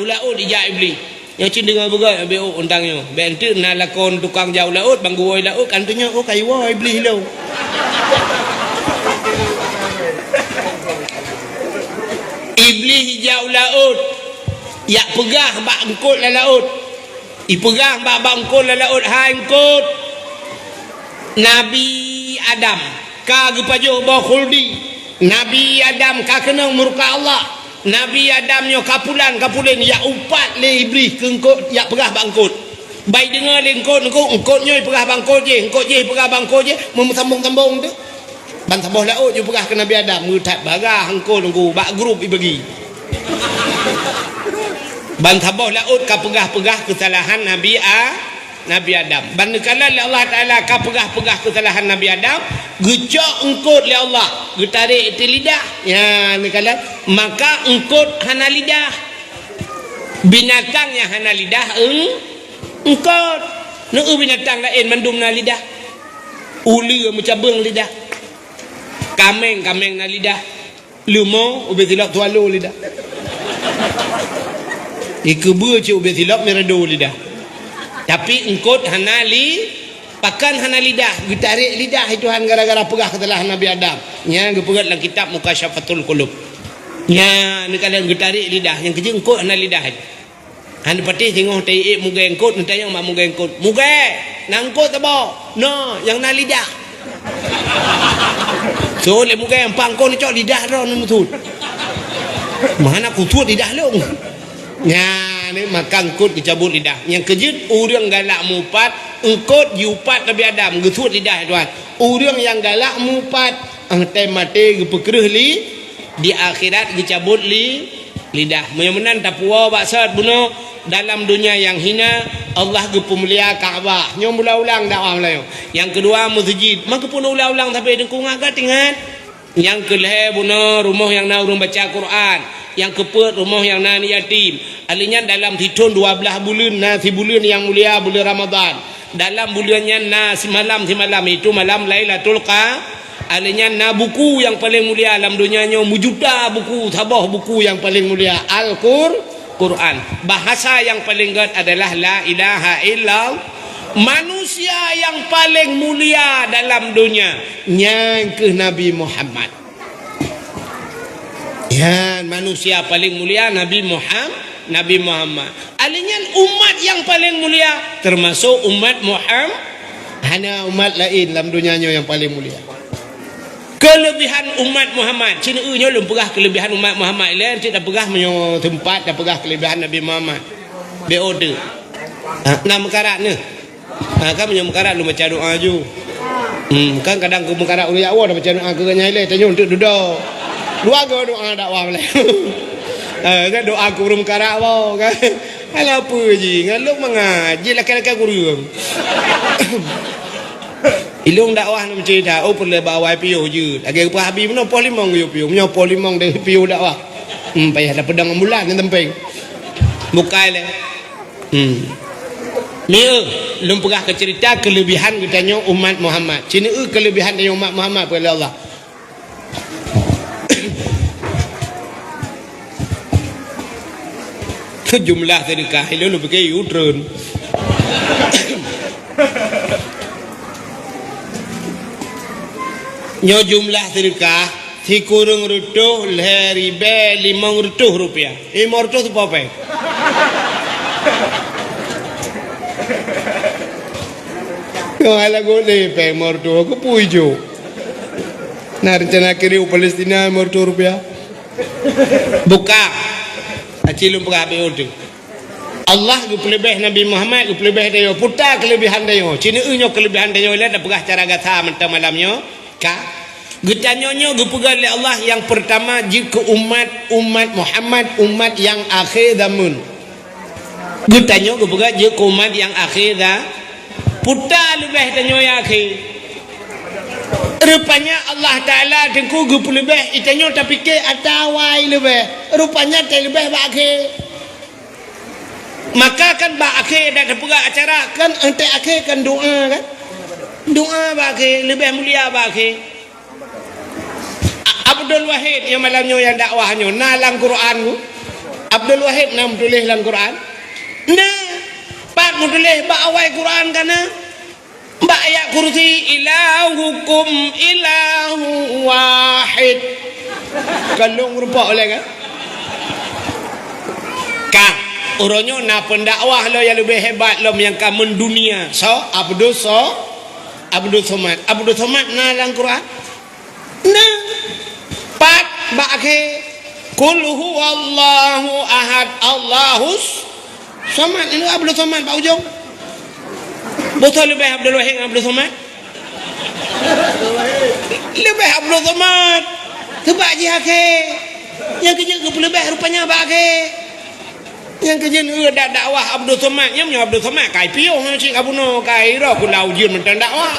ulaut ijak iblis yang cin dengar begat BO untangnya bentuk nak lakon tukang jauh laut bangguai laut kantunya kaiwa iblis lo iblis ijak laut yak pegah bak engkut la laut ipegah bak engkut la laut hai engkut Nabi Adam ka gepajo ba khuldi Nabi Adam ka kena murka Allah Nabi Adam nyo kapulan ya upat le iblis kengkut ya pegah bangkut baik dengar engkot nyoi perah bangko je perah bangko je sambung-sambung tu ban sabah laut je perah ke Nabi Adam ngutat barah engkau nunggu bak grup bagi ban sabah laut ka perah kesalahan Nabi Adam ban kala Allah Taala ka perah kesalahan Nabi Adam gecok engkot le Allah getarik ti lidah ya ni kala maka engkot hana lidah binatang yang hana lidah engkot nu binatang lain mandum na lidah ulu macam beng lidah kameng na lidah lumo ube tilap tualo lidah ikebe ce ube tilap merado lidah tapi engkot hana pakan hana lidah getarik lidah Tuhan gara-gara perah kesalahan Nabi Adam nya gepegat dalam kitab Mukasyafatul Qulub nya ni kalian getarik lidah yang kerja engkot hana lidah han patih tengok tai muga engkot nanti yang mak muga engkot muga nangkot tabo no yang na lidah so le muga yang pangko ni cok lidah ro nu mutut mana kutut lidah long nya ni makan engkot dicabut lidah yang kejut urang galak mupat engkot yupat Nabi Adam getut lidah tuan urang yang galak mupat angtai mati gepekreh di akhirat dicabut lidah menan tapua baksat buno dalam dunia yang hina Allah gepemulia Kaabah nyom ulang dakwah Melayu yang kedua masjid maka pun ulang tapi dengkung agak ingat yang kelih buno rumah yang na urang baca Quran yang kepet rumah yang na yatim alinya dalam hitun 12 bulan na si bulan yang mulia bulan Ramadan dalam bulannya na si malam itu malam Lailatul Qadar alinya na buku yang paling mulia dalam dunianya mujuta buku sabah buku yang paling mulia Al-Quran bahasa yang paling gad adalah la ilaha illallah manusia yang paling mulia dalam dunia yang ke Nabi Muhammad ya manusia paling mulia Nabi Muhammad alinya umat yang paling mulia termasuk umat Muhammad hanya umat lain dalam dunianya yang paling mulia kelebihan umat Muhammad cina nya belum perah kelebihan umat Muhammad lain tidak perah menyo tempat dan perah kelebihan Nabi Muhammad be order nama karat ni kan menyo karat lu baca doa ju kan kadang ku karat ulu ya Allah baca doa ke nyai tanya untuk duduk dua go doa dakwah le kan doa ku rum karat wa kan ala apa ji ngaluk mengaji laki-laki guru ilung dakwah nak cerita oh perlu bawa piu je lagi apa habis mana polimong yo piu menyo polimong de piu dakwah payah ada pedang ambulan ni tempeng bukai le ni lum perah ke cerita kelebihan katanya umat Muhammad cina kelebihan dari umat Muhammad pada Allah jumlah sedekah lu pakai U-turn nyo jumlah sedekah si kurung rutuh ribe 500 rupiah 500 tu apa kau ala gole pe morto aku pujo na rencana kiri Palestina 500 rupiah buka acilum perabe odu Allah lebih Nabi Muhammad lebih dia putar kelebihan dia cina nyo kelebihan dia le dah perah cara gata mentang malamnya ka getanyonyo gepegal oleh Allah yang pertama jika umat Muhammad umat yang akhir zaman getanyo gepegal jika umat yang akhir dah putar lebih tanyo yang akhir rupanya Allah Ta'ala dengku gup lebih itanyo tapi ke atawai lebih rupanya tak lebih akhir maka kan akhir dah terpegang acara kan ente akhir kan doa kan doa bagi lebih mulia bagi Abdul Wahid yang malamnya yang dakwahnya nalang Quran Abdul Wahid nam tulis dalam Quran nah pak tulis bak awal Quran kana bak ayat kursi ilahukum ilahu wahid kalau rupa oleh kan kah orangnya na pendakwah lo yang lebih hebat lo yang kamen dunia Abdul Somad na dalam Quran nah pat bakhe kul huwallahu ahad Allahus Somad ini Abdul Somad pak ujung Betul lebih Abdul Wahid dengan Abdul Somad? Lebih Abdul Somad. Sebab je akhir. Yang kerja ke lebih rupanya abang akhir. Yang kerja ni dakwah Abdul Somad. Yang punya Abdul Somad kai piung cik abuno kai roh kulau jin mentang dakwah.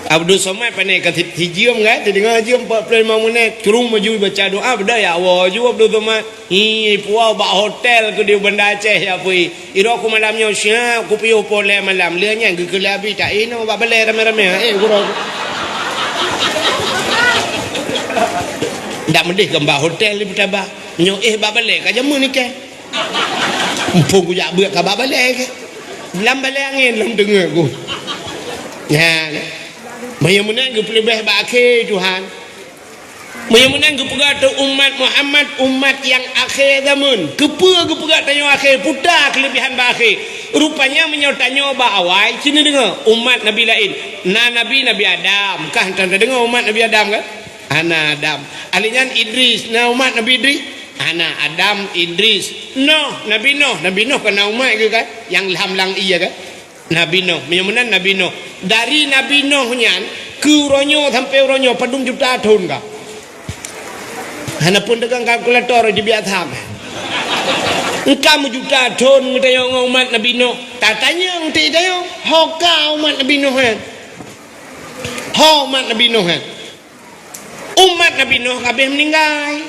Abdul Somad pandai kata hijium kan, dengar hijium 45 minit curung maju baca doa benda ya Allah ju Abdul Somad puau bak hotel ke dia benda Aceh ya pui iro aku malamnya siap aku piu pole malam lianya ke kelabi tak ino bak balai rame-rame guru ndak medih ke mbak hotel di Betabah nyo bak balai ka jamu ni ke mumpung ku jak beuk ka bak balai ke lam balai angin lam dengar aku ya Menang ke pelebih akhir Tuhan. Menang ke pegat umat Muhammad umat yang akhir zaman. Kepa ke pegat tanya akhir putar kelebihan akhir. Rupanya menyotanya awal sini dengar umat Nabi lain. Nabi Adam. Kah tanda dengar umat Nabi Adam kan? Ana Adam. Alinyan Idris. Umat Nabi Idris. Ana Adam Idris. Nabi Nuh kena umat ke kan? Yang lam iya kan? Nabi Nuh, menyemenan Nabi Nuh. Dari Nabi Nuh nyan ke ronyo sampai ronyo padung juta tahun ka. Hana pun dengan kalkulator di biar tham. Engkau juta tahun ngutanya umat Nabi Nuh. Tak tanya ngutanya tanya. Hoka umat Nabi Nuh kan. Umat Nabi Nuh kan. Umat Nabi Nuh kabeh meninggal.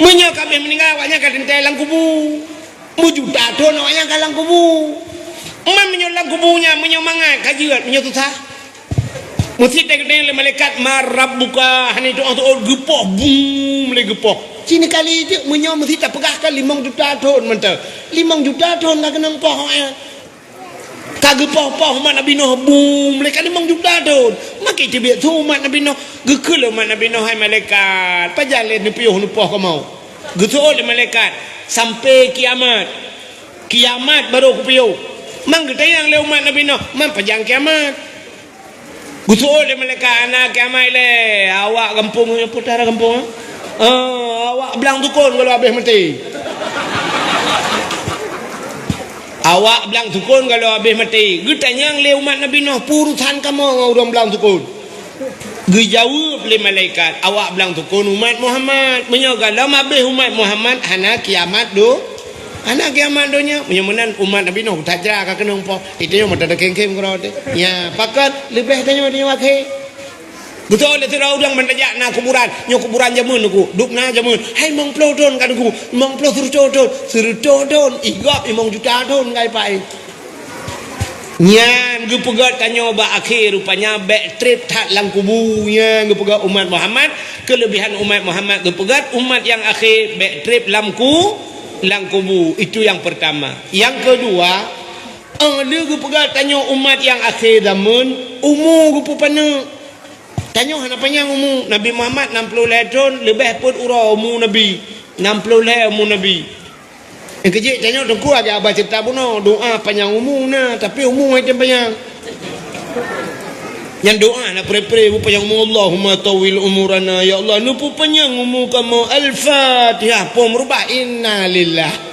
Menyo kabeh meninggal awaknya kadentai lang kubu. Juta tahun awaknya kalang kubu. Man menyolang kubunya menyomangat kajian menyotusah mesti tengok le malaikat marab buka hani tu gepoh boom le gepoh sini kali itu menyom mesti tak pegahkan 5 juta tahun mentah 5 juta tahun nak kena poh ya kagepoh-poh umat Nabi Nuh boom le kan 5 juta tahun makai tibiat tu umat Nabi Nuh gekul umat Nabi Nuh hai malaikat pajalan ni piuh nu poh kau mau getul le malaikat sampai kiamat baru ku piuh mang ketayang le umat Nabi Nuh man pajang kiamat gusul le malaikat anak kiamat le awak kampung putara kampung awak belang tukun kalau habis mati awak belang tukun kalau habis mati getanyang le umat Nabi Nuh purusan kamu orang belang tukun dijawab le malaikat awak belang tukun umat Muhammad menyogalam habis umat Muhammad anak kiamat anak kiamat dunia menyemenan umat Nabi Nuh tak jera ka kena umpoh itu yang mata kengkem kau tu ya pakat lebih tanya dia wakai betul le tira udang mentajak na kuburan nyo kuburan jamun aku duk na jamun hai mong plodon kan aku mong plo surudon igap 5 juta ton ngai pai nyan gu pegat tanya ba akhir rupanya back trip tak lang kubu nya gu pegat umat Muhammad kelebihan umat Muhammad gu pegat umat yang akhir back trip lamku lang kubu itu yang pertama. Yang kedua dia pegat tanya umat yang akhir zaman umur gupu pana tanya hana panjang umur Nabi Muhammad 60 tahun lebih pun urau umur Nabi 60 umur Nabi yang kecil tanya tengku aja abah cerita buno doa panjang umur na tapi umur macam panjang yang doa nak pray-pray panjang umur Allahumma tawil umurana ya Allah nu panjang umur kamu al-fatihah pun merubah inna lillah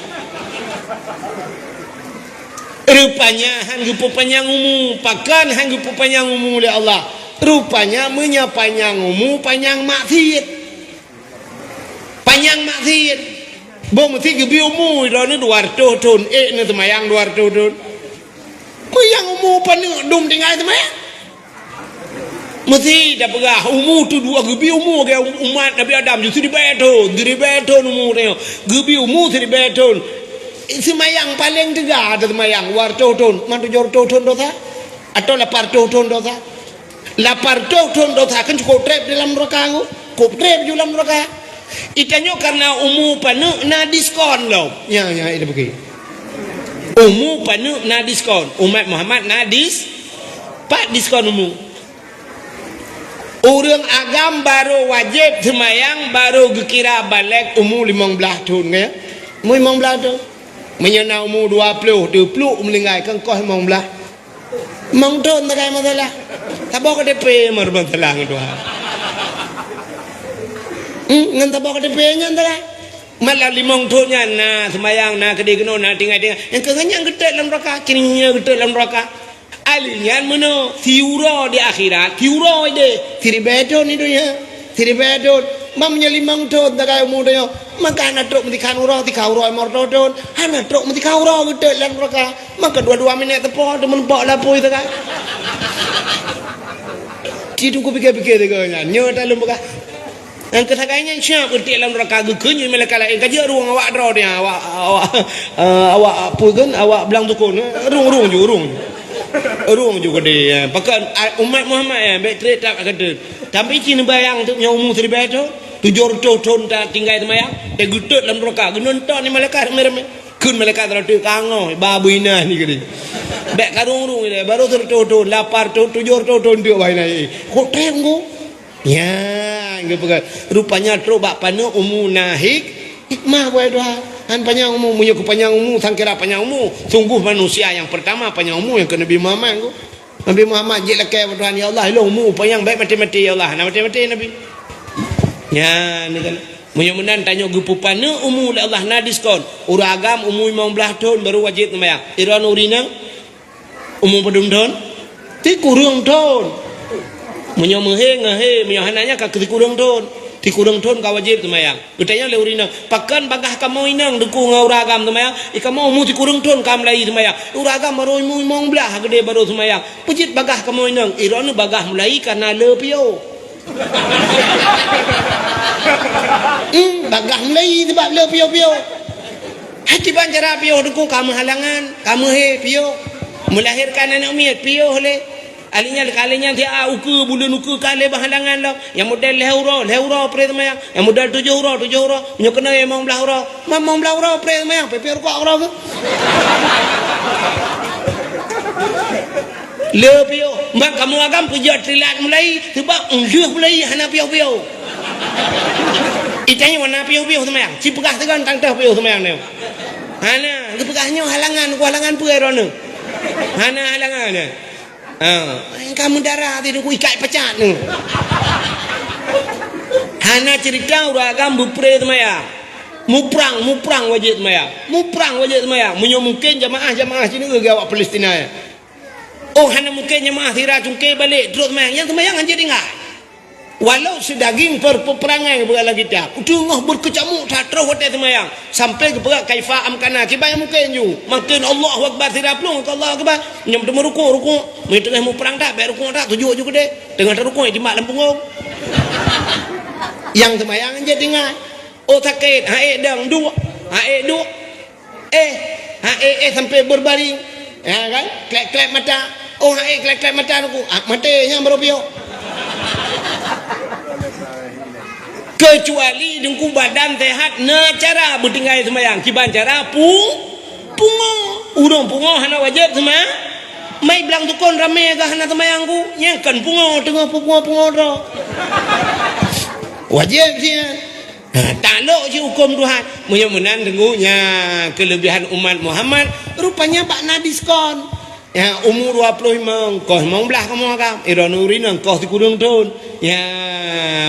rupanya hang panjang umur pakan hang panjang umur oleh Allah rupanya panjang umur panjang maksiat bo mesti gebi umur dah ni 200 tahun ni temayang 200 tahun panjang umur panjang dum tinggal temayang mesti dah pegah umur tu dua gebi umur ke umat Nabi Adam justru di beton umur dia gebi umur di beton semayang paling tegak ada semayang 200 tahun man 700 tahun dosa atau 800 tahun dosa 800 tahun dosa kan cukup trap dalam neraka cukup trap dalam neraka itanya karena umur panu na diskon loh ya itu begini umur panu na diskon umat Muhammad na diskon umur orang agam baru wajib semayang baru kira balik umur 15 tahun ya umur 15 tahun menyana umur 20 meninggal kan kau 15 tahun tak ada masalah tak bawa ke DP masalah itu ngan tak bawa ke DP nya tak malah limong tuhnya na semayang na kedai kena na tinggal yang kenyang gedek dalam neraka kininya gedek dalam neraka alinya meno tiura di akhirat tiura ide tiribedon itu ya tiribedon mamnya limong tuh dah kayak muda maka anak truk mesti kanura ti kauro mordodon anak truk mesti kauro gedek dalam neraka maka dua minit tepo temen pok lapo itu kan tidu ku pikir-pikir dekanya nyo dalam bekah yang ketagainya siap berarti dalam neraka gekenyu malaikat lain kaji ruang awak draw dia awak apa kan awak belang tukun rung juga dia pakai umat Muhammad ya baik tretak kata tapi cina bayang tu nyamu seribeto 700 tahun tak tinggal semayang gedut dalam neraka genonton ni malaikat merem kun malaikat terus kango babu ina ni kali baik karung dia baru terus lapar 700 tahun dia baina kok tenggo ya, rupanya terubak panu umu nahik hikmah buat doa. Han panjang umu, punya kepanjang umu, sangkira panjang umu. Sungguh manusia yang pertama panjang umu yang ke Nabi Muhammad. Nabi Muhammad je lekai Tuhan ya Allah, lo umu panjang baik mati-mati ya Allah, nak mati-mati Nabi. Ya, ni kan. Mudah-mudahan tanya gupu panu umu la Allah na diskon. Uragam umu 15 tahun baru wajib sembahyang. Iran urina umu pedum tahun. Ti kurang tahun. Menyo menhe hananya ka kurang ton ti kurang ton ka wajib semayang utanya le urina pakan bagah kamu inang deku ngauragam semayang ikamu mu ti kurang ton kam lai semayang uragam maroi mu mong belah gede baru semayang pujit bagah kamu inang ironu bagah mulai karena le pio bagah mulai sebab le pio hati banjara pio deku kamu halangan kamu he pio melahirkan anak miat pio oleh alinya dia uku bulan uku kali bahalangan lah yang model lehuro pre semayang yang model 7 euro punya kena yang 15 euro 15 euro pre semayang pepe kok euro ke lebih mbak kamu agam puja trilat mulai sebab mulai hana pio itanya warna pio semayang si pegah tegan tangtah pio semayang ni hana pegahnya halangan puerone hana halangan kamu darah tidak ku ikat pecat ni. Hana cerita uragam bupre semaya. Muprang wajib semaya. Munyo mungkin jamaah sini ke awak Palestina ya. Oh hana mungkin jamaah tira cungke balik terus semaya. Yang semaya jadi enggak. Walau sedaging perperangan berala kita. Tengah berkecamuk tak terus hotel semayang. Sampai ke perak kaifa amkana. Kibai mungkin ju. Makin Allahu Akbar tidak pelung. Allah Akbar. Nyam temu rukuk. Mereka tengah mau perang tak. Baik rukuk tak. Tujuh juga deh. Tengah terukuk. Di mak lempunggung. Yang semayang je tinggal. Oh sakit. Haik dang. Dua. Sampai berbaring. Ya kan. Klek-klek mata. Oh haik klek-klek mata rukuk. Matanya baru piok. Kecuali dengku badan sehat na cara bertinggal semayang kiban cara pungo urang pungo hana wajib semaya mai belang tukon rame ke hana semayangku nyangkan pungo tengah pungo ro wajib sih tak lo je hukum Tuhan mudah-mudahan dengunya kelebihan umat Muhammad rupanya bakna diskon ya umur 25 kau mau belah kamu agam iran urina kau kurang tahun ya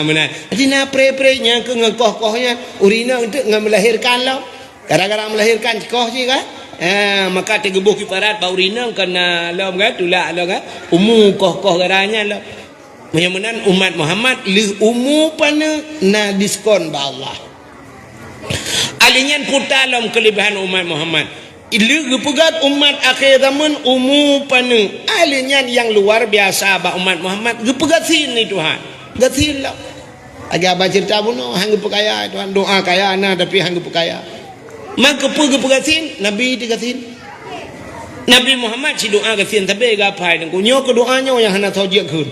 benar dina pre-prenya ke ngekoh-kohnya urina untuk melahirkan lo gara-gara melahirkan koh sih kan maka tegebuh kiparat bau urina kena lo kan tulak lo kan umur koh garanya lo mudah-mudahan umat Muhammad li umur pana na diskon ba Allah alinyan putalom kelebihan umat Muhammad ilu gepegat umat akhir zaman umum panu alinya yang luar biasa ba umat Muhammad gepegat sini Tuhan gatil lah agak baca cerita buno hang gepekaya Tuhan doa kaya ana tapi hang gepekaya maka gepegat sin Nabi digatin Nabi Muhammad si doa gatin tapi gapai dengku nyo ke doanya yang hana taujik kun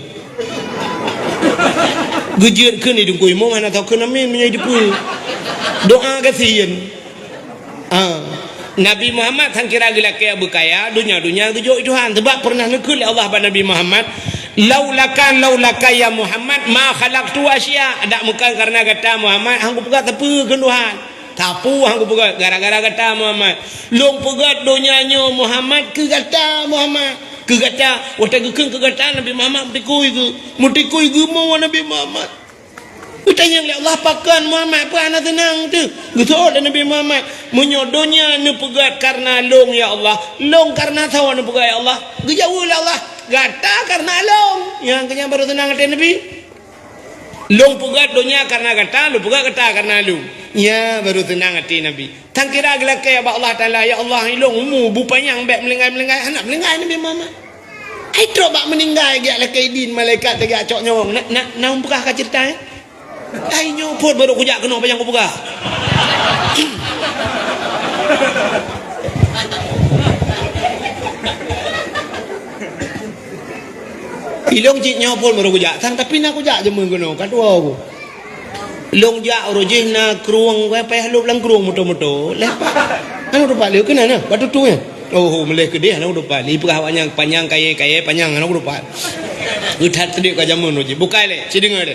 gejir kun ni dengku mo hana tau kun amin menjadi pu doa gatin Nabi Muhammad sang kira gila kaya berkaya dunia tujuh Tuhan sebab pernah nekul Allah pada Nabi Muhammad laulaka ya Muhammad ma khalaqtu asya ada bukan karena kata Muhammad hangku pegat tepu ke Tuhan tapu hangku pegat gara-gara kata Muhammad long pegat dunianya Muhammad ke kata Muhammad ke kata wata gekeng ke kata Nabi Muhammad mutikui ge mau Nabi Muhammad Tanya oleh Allah pakan Muhammad apa anak tenang tu. Betul Nabi Muhammad menyodonya ne pegat karena long ya Allah. Long karena tahu ne pegat ya Allah. Gejauh oleh Allah. Gata karena long. Yang kenya baru tenang kata Nabi. Long pegat dunia karena gata, lu pegat gata karena lu. Ya baru tenang hati Nabi. Tang kira gelakai Allah Taala ya Allah long umu bupanyang bek melenggai anak melenggai Nabi Muhammad. Ai tro bak meninggal gak lakai din malaikat tegak cok nyawang. Nak umpah ka cerita eh? Ai nyopot baru kujak kena apa yang kau pegah. Ilong cik nyopot baru kujak sang tapi nak kujak je mun kena kat dua aku. Long jak rojih na kruang we peh lu lang kruang moto-moto lepak. Anu rupa liu kena na batu tu ya. Oh meleh ke dia anu rupa li pegah yang panjang kaya panjang anu rupa. Utat tadi ka jamun rojih bukai le cidengar de.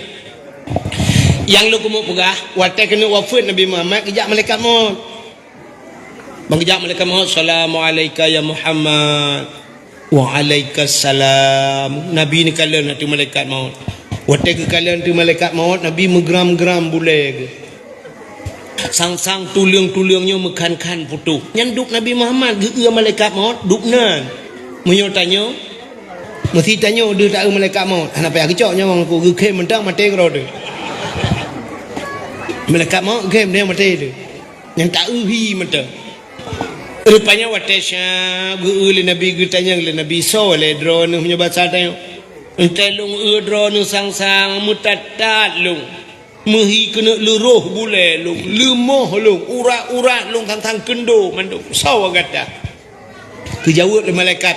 Yang lu kumuk pegah watai kena wafat Nabi Muhammad kejap malaikat maut. Bang kejap malaikat maut. Assalamualaikum ya Muhammad. Waalaikumsalam. Nabi ni kala nanti malaikat maut. Watai ke kala nanti malaikat maut Nabi megeram-geram boleh. Sang-sang tuliang-tuliangnya mekan-kan putuh. Nyanduk Nabi Muhammad geua malaikat maut duk nan. Menyo tanya mesti tanya dia tak malaikat maut. Anak payah kecok nyawang aku ge mentang mati kro de. Malaikat maut game dia mati tu. Yang tak uhi mata. Rupanya watasya geuli Nabi getanya le Nabi soleh drone punya bahasa tanya. Entelung drone sang-sang mutatat lung. Mehi kena luruh bule lung, lemoh lung, urat-urat lung tang kendo manduk. Sawa kata. Kejawab le malaikat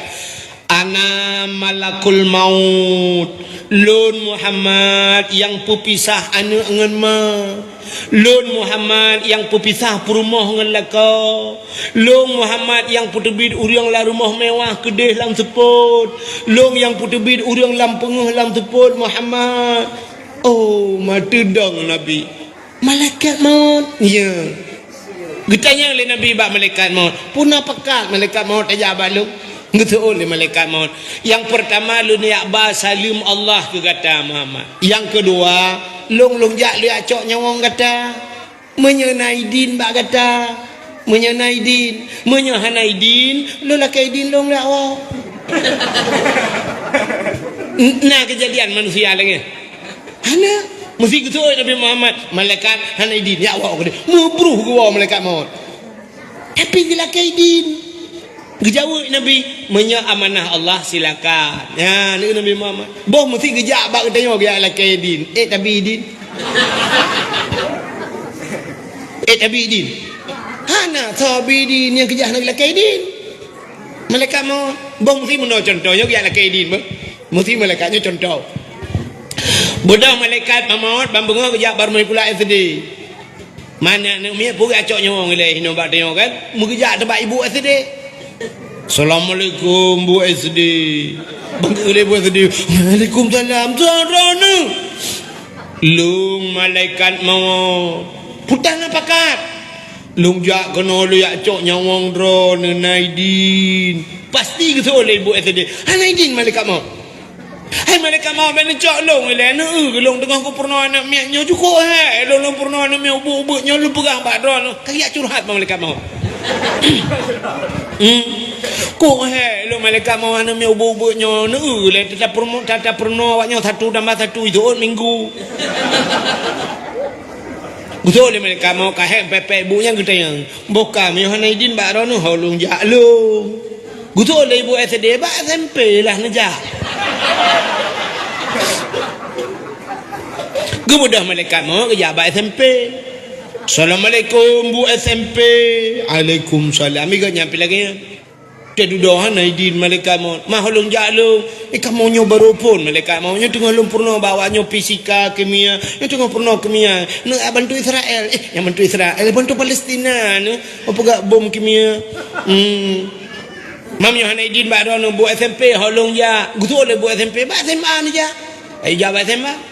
ana malakul maut. Lun Muhammad yang pepisah anak dengan ma. Lun Muhammad yang pepisah perumah dengan laka. Lun Muhammad yang putebid uriang la rumah mewah kedeh lam seput. Lun yang putebid uriang lam penguh lam seput Muhammad. Oh mata dong Nabi. Malaikat maut. Ya. Getanya oleh Nabi bak malaikat maut. Punah pekat malaikat maut aja baluk. Betul oleh malaikat maut. Yang pertama lu ni akbar salim Allah ke kata Muhammad. Yang kedua, long jak lu acok nyawang kata. Menyenai din bak kata. Menyenai din, menyehanai din, lu lakai din long dak awak. Nah kejadian manusia lagi. Hana mesti betul Nabi Muhammad malaikat hanai din ya awak dia. Mebruh gua malaikat maut. Tapi dia lakai din. Gejawab Nabi menya amanah Allah silakan. Ya ni Nabi Muhammad. Boh mesti gejak bak katanya dia lakai din. Tapi din. Tapi din. Hana tabi din yang kejah nak lakai din. Malaikat mau boh mesti meno contohnya dia lakai din boh. Mesti malaikatnya contoh. Budak malaikat maut bambunga kejak baru mai pula SD. Mana nak mi pun acok nyawang le hino bak tengok kan. Mengejak tempat ibu SD. Assalamualaikum Bu SD. Bangga Bu SD. Waalaikumsalam. Sarana. Lung malaikat mau. Putana pakat. Lung jak kena lu yak cok nyawang drone Naidin. Pasti ke soleh Bu SD. Naidin malaikat mau. Hai malaikat mau ben cok long le ne long tengah ku pernah anak miaknya cukup hai. Long pernah anak miak ubuk-ubuknya lu pegang bak drone. Kayak curhat malaikat mau. Kok lo malaikat mau ana mi ubuk-ubuknya ne le tata pernah awaknya satu tambah satu itu minggu. Betul le malaikat mau kahek pepe ibunya getayang. Boka mi Hanaidin bak rono holung jak lu. Betul le ibu SD bak SMP lah nejak. Gemudah malaikat mau kerja bak SMP. Assalamualaikum Bu SMP. Waalaikumsalam. Amiga nyampe lagi ya. Dia duduk Hanaidin malaikat maut. Maholong jalung. Kamu nyo baru pun malaikat maut. Nyo tengah lum purno bawanya fisika, kimia. Nyo tengah purno kimia. Nak bantu Israel. Yang bantu Israel. Bantu Palestina. Apa gak bom kimia. Mam nyo Hanaidin bak dono Bu SMP. Holong ja. Gutu oleh Bu SMP. Bak SMA ni ja. Ja bak SMA.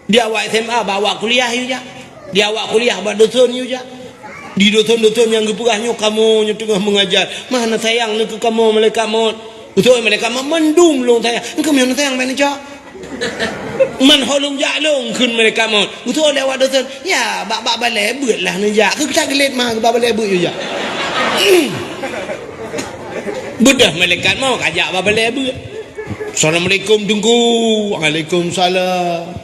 Dia awak SMA bawa kuliah you ja. Dia awak kuliah buat dosen you je. Di dosen-dosen yang gepurahnya kamu yang tengah mengajar. Mana sayang nak ke kamu malaikat maut. Betul malaikat maut mendung long saya. Engkau yang sayang mana je. Man holong jak long kun malaikat maut. Betul lewat dosen. Ya, bak balai beutlah nan jak. Ke kita gelet mah ke balai beut je jak. Bedah malaikat maut ajak bak balai beut. Assalamualaikum tunggu. Waalaikumsalam.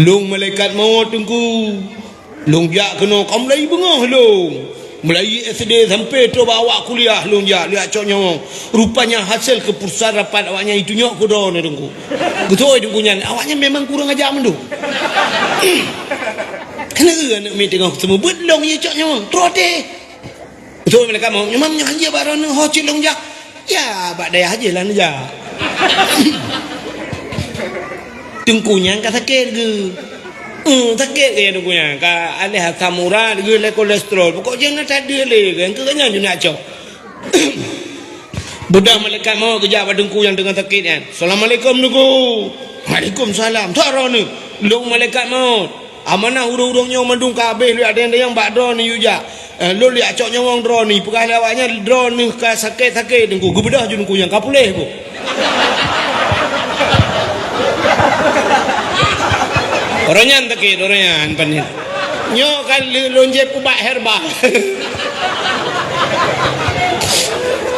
Long malaikat maut tunggu. Long jak kena kau Melayu bengah long. Melayu SD sampai tu bawa kuliah long jak lihat cok nyawang. Rupanya hasil keputusan rapat awaknya itu nyok kuda ni tunggu. Betul tunggunya awaknya memang kurang ajar mendu. Kenapa nak mi tengok semua belong ye cok nyawang. Trote. Betul mereka mau nyamam hanya baron ho cik long jak. Ya bak daya aja lah jak. Tunggunya kata sakit ke? Sakit ke tunggunya? Ka alih asam urat ke le kolesterol. Pokoknya nak tak ada le kan ke kanya nak cok. Budak malaikat mau kerja pada tunggu yang dengan sakit kan. Assalamualaikum tunggu. Waalaikumsalam. Tara ni. Long malaikat mau. Amanah urung-urungnya mandung kabeh lu ada yang bak drone ni yuja. Lu lihat cok nyawang drone ni. Pekah lawaknya drone ni ka sakit-sakit tunggu. Gebedah je tunggu yang kapuleh ku. Orangnya sakit, orangnya panik. Nyo kan lonje kubak herbal.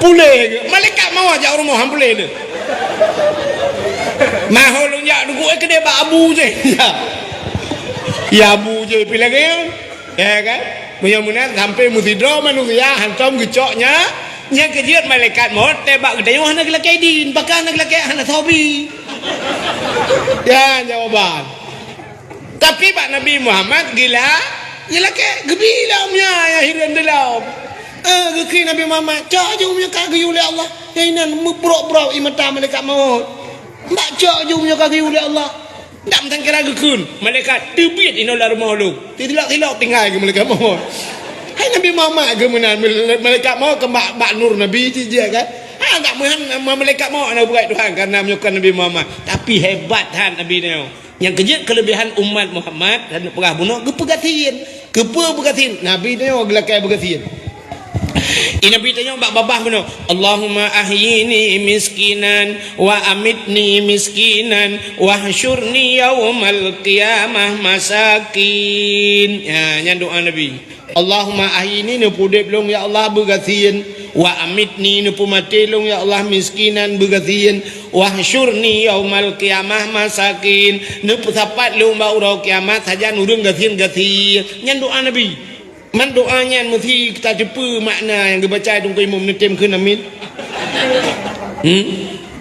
Pulih ke? Malaikat mau ajak rumah hang pulih tu. Mahol lonjak dulu ke dia bak abu je. Ya abu je pilih ke? Ya kan? Mudah-mudahan sampai mutidra manusia hantam gecoknya. Nya kejiat malaikat mau tebak ke tayuh nak lelaki din, bakal nak lelaki anak hobi. Ya jawaban. Tapi Pak Nabi Muhammad gila ke gebila umnya ya hiran dalam. Gekri Nabi Muhammad cak je umnya kagih oleh Allah. Ya inan mubrok-brok imata malaikat maut. Mbak cak je umnya kagih oleh Allah. Tak mentang kira gekun. Malaikat tebit inolah rumah lu. Tilak-tilak tinggal ke malaikat maut. Hai Nabi Muhammad ke menan malaikat maut ke Mbak Nur Nabi je kan. Tak muhan malaikat maut nak buat Tuhan karena menyukai Nabi Muhammad. Tapi hebat han Nabi ni. Yang kejut kelebihan umat Muhammad dan perah bunuh kepegatin Nabi tanya gelakai begatin. Nabi tanya bak babah bunuh Allahumma ahyini miskinan wa amitni miskinan wa hasyurni yaumal qiyamah masakin. Ya doa Nabi. Allahumma ahyini nu pudip long ya Allah begatin wa amitni nu pumati long ya Allah miskinan begatin wa hasyurni yaumal qiyamah masakin nu pusapat long ba urau kiamat saja nurung gatin nyan doa Nabi man doanya mesti kita jumpa makna yang dibaca tunggu imam netem ke amin.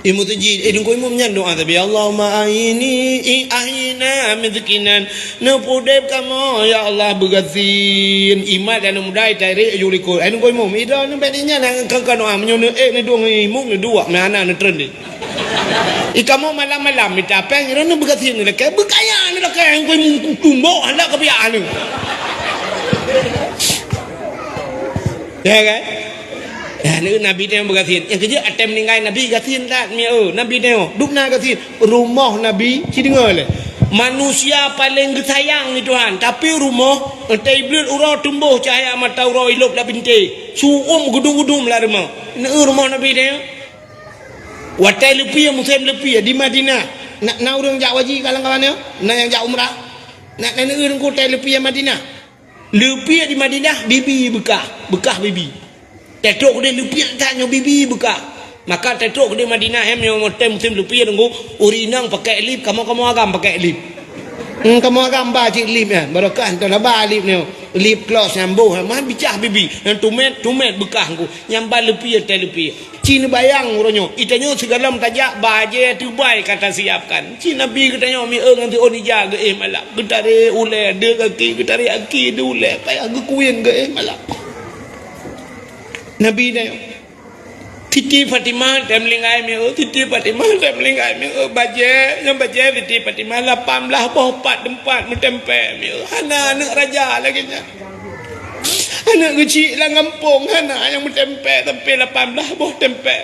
Imam tajid tunggu imam nyan doa tapi Allahumma ahyina miskinan nu pudip kamu ya Allah begatin imat dan mudai tarik yuliko tunggu imam ida nu bedanya nang kan doa menyono ni dong imam ni dua mana ni trend ikamu malam-malam minta apa yang ni begatin ni ke bekaya ni lah ke yang imam tumbok hendak kebiaan ni. Ya kan? Ya ni Nabi dia bergatin. Yang kerja atem meninggal Nabi gatin tak mi Nabi dia dukna gatin. Rumah Nabi ci dengar le. Manusia paling sayang ni Tuhan, tapi rumah tablet urang tumbuh cahaya mata urang ilop dah bintik. Suum gedung-gedung lah rumah. Ni rumah Nabi dia. Watai lepi muslim lepi di Madinah. Nak urang jak waji kalang-kalang dia. Nak yang jak umrah. Nak urang ko tai lepi Madinah. Lepi di Madinah bibi bekah bibi. Tetok dia lepi tanya bibi bekah. Maka tetok dia Madinah yang musim lepi tunggu urinang pakai lip kamu agam pakai lip. Kamu agam ba cik lip ya. Barakah tu lah ba lip ni. Lip gloss nyambuh. Mah bicah bibi. Yang tumet bekah ku. Nyambal lepi teh lepi. Cina bayang uronyo. Itanya segala tajak baje tubai kata siapkan. Cina Nabi katanya mi nanti oni jaga malah. Getare ule de kaki getare aki de ule. Payah gekuin ke malah. Nabi dia. Titi Fatimah temlingai mi Titi Fatimah temlingai mi baje yang baje Titi Fatimah 18 boh 4 tempat mentempe mi. Hana anak raja lagi nya. Anak kecil lah ngampung anak yang tempe 18 boh tempe.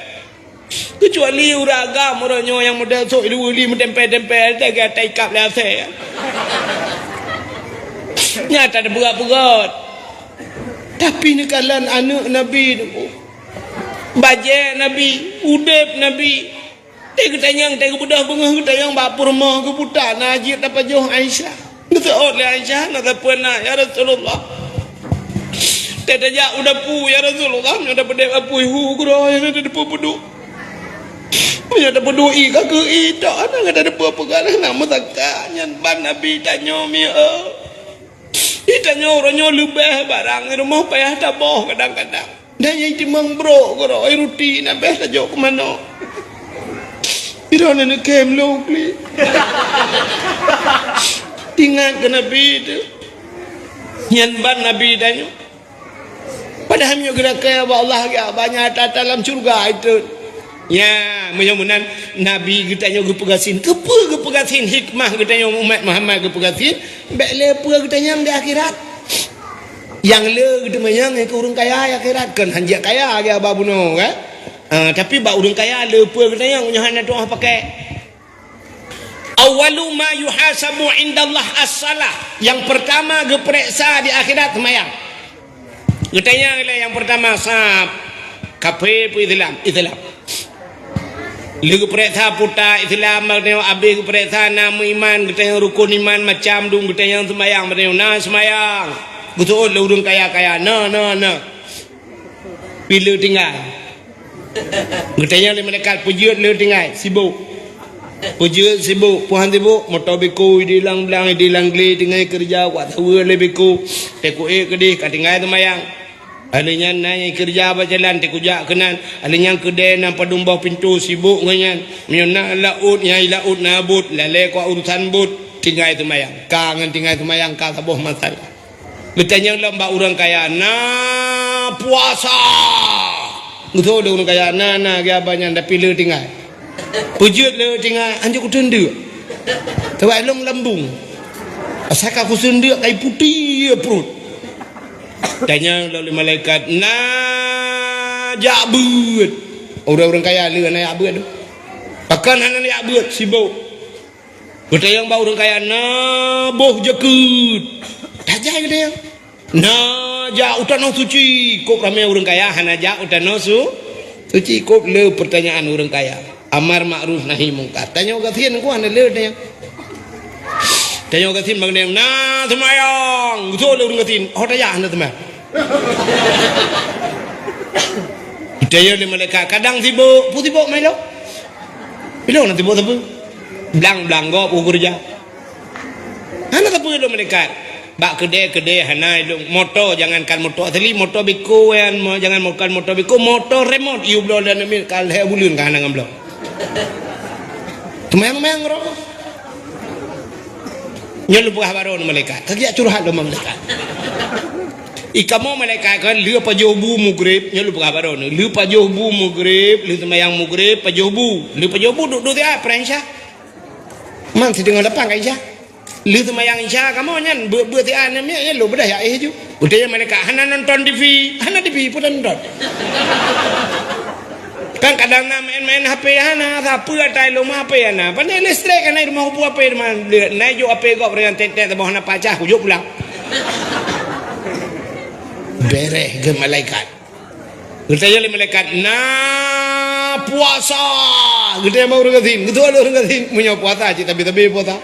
Kecuali uragam orangnya yang modal sok dulu tempe tak taikap lah saya. Nyata ada berat-berat. Tapi ni kalan anak Nabi tu. Baje Nabi, udep Nabi. Tega tanyang tega budah bengah tanyang bapur mah ke buta najib dapat jauh Aisyah. Betul oleh Aisyah nak pernah ya Rasulullah. Tega jak udah pu ya Rasulullah nya dapat dek apu hu gro ya ada depu pedu. Nya dapat doi ka ke ida ana ada depu apa kana nama takkan nyan ban Nabi tanyo mi Itanya orangnya lebih barang rumah payah taboh kadang-kadang. Dan yang timang bro gro rutin abeh ta jauh ke mana. Irana nak kem lo kli. Tinggal ke Nabi itu. Nyan ban Nabi danyo. Padahal nyo gerak ke Allah ya banyak dalam surga itu. Ya, mudah-mudahan Nabi kita nyo gepegasin. Kepa gepegasin hikmah kita nyo umat Muhammad gepegasin. Bek lepa kita nyang di akhirat. Yang le kita mayang ke urang kaya akhirat kan hanjak kaya ke ababuno kan. Tapi bak urang kaya lepa kita yang nyahan doa pakai awalu ma yuhasabu indallah as-salah. Yang pertama geperiksa di akhirat semayang. Getanya yang pertama sab kafe pu Islam. Lagi periksa puta Islam maknanya abis periksa nama iman getanya rukun iman macam dung getanya semayang maknanya semayang. Betul le urang kaya na. Bila tinggal Getanya le malaikat pujud le tinggal sibuk. Pujud sibuk, puhan sibuk, motor beko dilang belang dilang gle tinggal kerja kuat tahu le beko. Teku kedih katinggal semayang. Alinya nanya kerja berjalan tekujak kenan. Alinya kedai nampak dumbah pintu sibuk nganyan. Miona laut nyai laut nabut lale kuat urusan but tinggal semayang. Kangen tinggal semayang ka sabuh masalah. Bertanya lembak orang kaya na puasa. Betul dia orang kaya na dia banyak tapi le tinggal. Pujud le tinggal anjuk ku tenda. Tawai long lambung. Asal aku senda kai putih perut. Tanya oleh malaikat na jabut. Orang-orang kaya le na jabut tu. Pakan hana jabut sibuk. Bertanya bau orang kaya na boh jekut. Dah jai dia. Na ja utano suci. Kok ramai orang kaya hana ja utano suci. Kok le pertanyaan orang kaya. Amar ma'ruf nahi mungkar. Tanya gatin ku hana le tanya. Tanya gatin bang dem na semayang. Betul le orang gatin. Oh tanya hana semayang. Tanya le malaikat kadang sibuk, pu sibuk mai lo. Bila nak sibuk apa? Blang go pu kerja. Hana tak perlu malaikat. Bak kedai hanai dong motor jangankan motor asli motor beko yang jangan makan motor beko motor remote you blow dan ambil kal he bulun kan ngam blow tumang ro nyelu buah baron malaikat kerja curhat lo malaikat ikamo malaikat kan liu pajobu mugrib nyelu buah baron liu pajobu mugrib liu semayang mugrib pajobu duduk dia prensya man si dengar lapang Aisyah lu semayang Isya kamu nyan bertian ni lu bedah ya ju. Budaya mereka hana nonton TV, hana TV pun nonton. Kan kadang main HP hana siapa atai rumah HP hana. Pandai listrik kan rumah pu HP man. Nai jo HP kau dengan tet bawah hana pacah hujung pulang. Bereh ke malaikat. Bertanya le malaikat na puasa. Gede mau orang katin, gitu ada orang katin punya puasa cik tapi puasa.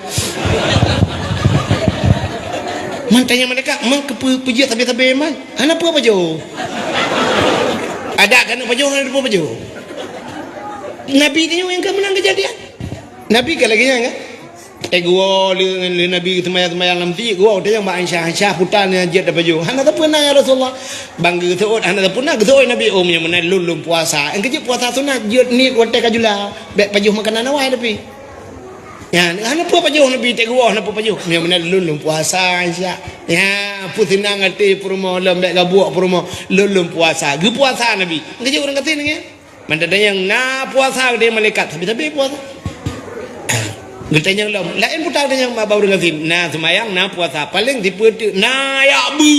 Man tanya mereka, man kepuji tapi man. Anak apa jo? Ada kan apa jo? Ada apa jo? Nabi tanya yang kemenang kejadian. Nabi kalau lagi kan? Gua le Nabi semayang lamti gua tanya mak Aisyah putan jet apa jo? Anak tak pernah ya Rasulullah. Bang gitu anak tak pernah gitu Nabi yang mana lulum puasa. Yang kerja puasa sunat jet ni kuat kajula. Bek pajuh makanan awai tapi. Ya, anak apa jauh Nabi tak gua, anak apa jauh. Yang mana lulum puasa Aisyah. Ya, putinang ngerti perumo lembek gabuak perumo lulum puasa. Ge puasa Nabi. Kerja orang kata ni. Mana ada yang na puasa dia malaikat tapi puasa. Gertanya lom. Lain putar dia yang bawa orang kata. Na semayang na puasa paling diputi na ya bu.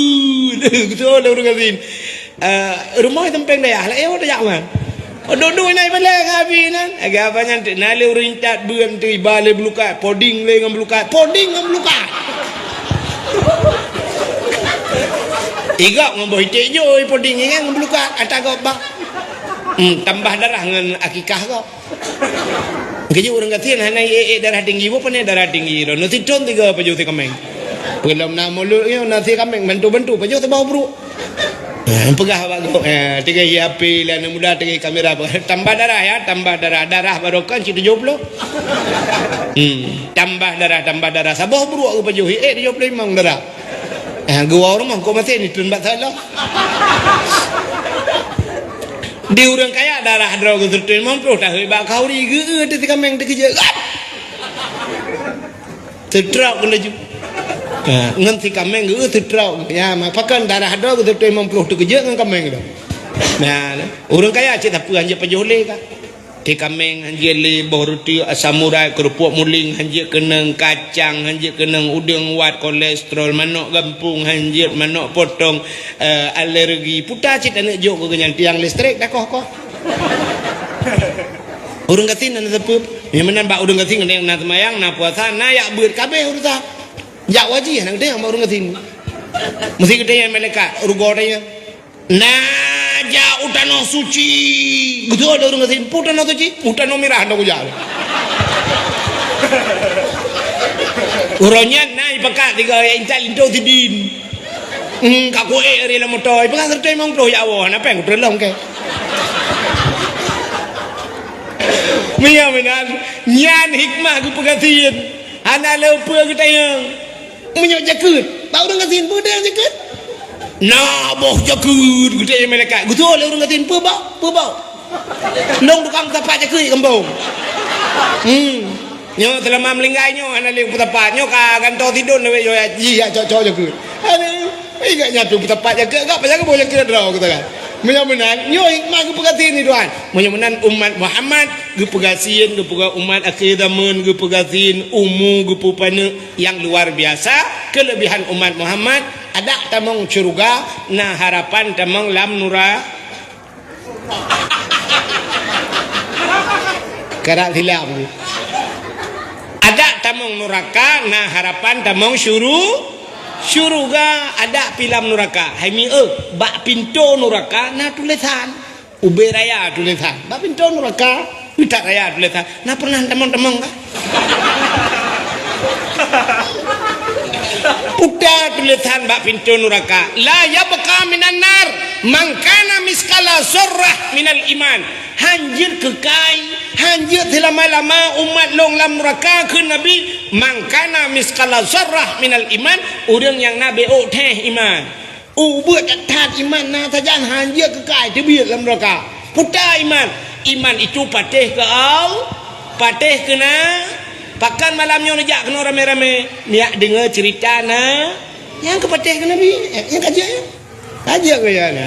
Gitu orang kata. Rumah tempeng dia. Lah dah jangan. Duduk naik balik habis nan. Agak banyak nale rintat buam tu ibale belukat, poding le ngam belukat. Igak ngam boh itik jo poding ngam belukat atagok bak. Tambah darah dengan akikah kau. Kerja orang kata hana darah tinggi apa ni darah tinggi. Nanti con tiga paju ti kameng. Belum nama lu yo nanti kameng bantu paju tu bawa bro. Pegah bago. Tiga HP lah muda tiga kamera. Tambah darah ya, tambah darah barokah si 70. Tambah darah. Sabah bro aku paju 75 darah. Gua orang mah kau mati ni tun bat salah. Di orang kaya darah draw ke tertuin mampu dah hebak kau ri ge ti kameng ti kerja. Tertrau kena ju. Ngan ti kameng ge tertrau. Ya mak pakan darah draw ke tertuin mampu tu kerja ngan kameng dah. Nah, orang kaya cik tak apa hanja pajoleh ka. Ti kameng hanja le roti samurai kerupuk muling hanja kenang kacang hanja kenang udang wat kolesterol manok gampung hanja manok potong alergi putar cik tak nak jok ke kenyang tiang listrik dah koh orang katin nak sepep yang menan bak orang katin yang nak semayang nak puasa nak yak beut kabeh urusan jak wajib nak dia orang katin mesti kita yang malaikat rugo dia Naja utano suci. Gitu ada orang ngatain utano suci, utano mirah nak ujar. Uronya naik pekat tiga intal itu tidin. Kaku rela motor, pekat serta emang pro ya awak, apa yang terlong ke? Mia menan nyan hikmah ku pegatin. Ana lupa kita yang menyok jakut. Tahu orang ngatain pun dia jakut. Nah, boh jakut gede mereka. Gitu oleh orang ngatain pebau. Nong tukang tapak jakut kembung. Nyo telah melinggai nyo ana le tapak nyo ka ganto tidur le yo ya cocok jakut. Aduh, ingat nyatu tapak jakut enggak pasal boleh kira draw kata kan. Menyamenan nyo hikmah ku pegatin ni tuan. Menyamenan umat Muhammad gu pegasin gu pega umat akhir zaman gu pegasin umu gu pupana yang luar biasa kelebihan umat Muhammad ada tamang syurga na harapan tamang lam nura karak hilap ada tamang neraka na harapan tamang syurga ada pilam neraka hai mi bak pintu neraka na tulisan ube raya tulisan bak pintu neraka pitak raya tulisan na pernah tamang ka Putar tulisan bak pintu neraka la yabqa minan nar man kana miskala zarrah minal iman hanjir kekai hanjir lama-lama umat long lam neraka ke nabi man kana miskala zarrah minal iman orang yang nabi teh iman buat tat iman na saja hanjir kekai tebiat lam neraka putar iman itu patih ke au patih kena pakan malamnya nejak kena rame-rame niak dengar cerita na yang kepatih ke Nabi yang kajian ke ya na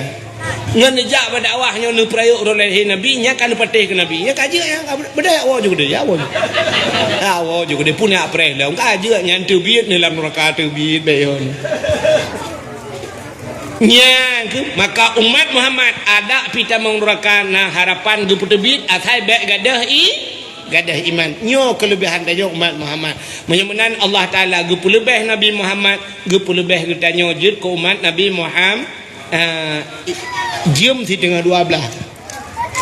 ngan nejak berdakwahnya nu prayuk oleh Nabi nya kan patih ke Nabi yang kajian yang bedaya awak juga dia awak juga dia punya preh dah kajian yang terbit dalam neraka terbit bayon nya maka umat Muhammad ada pita neraka na harapan gu terbit atai baik gadah iman nyo kelebihan dayo umat Muhammad menyemenan Allah Taala gu lebih Nabi Muhammad gu lebih kita nyojud ke umat Nabi Muhammad jam si tengah 12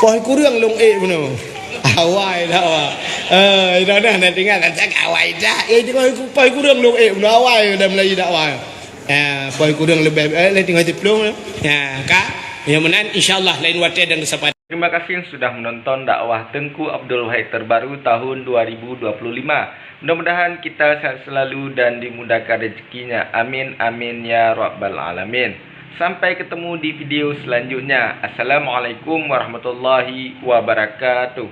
poi kurang long beno awai dah dah nak tinggal nak cak awai dah tengah poi kurang long beno awai dah Melayu dakwah poi kurang lebih tinggal diplom ka menyemenan insyaallah lain waktu dan kesempatan. Terima kasih yang sudah menonton dakwah Tengku Abdul Wahid terbaru tahun 2025. Mudah-mudahan kita sehat selalu dan dimudahkan rezekinya. Amin amin ya rabbal alamin. Sampai ketemu di video selanjutnya. Assalamualaikum warahmatullahi wabarakatuh.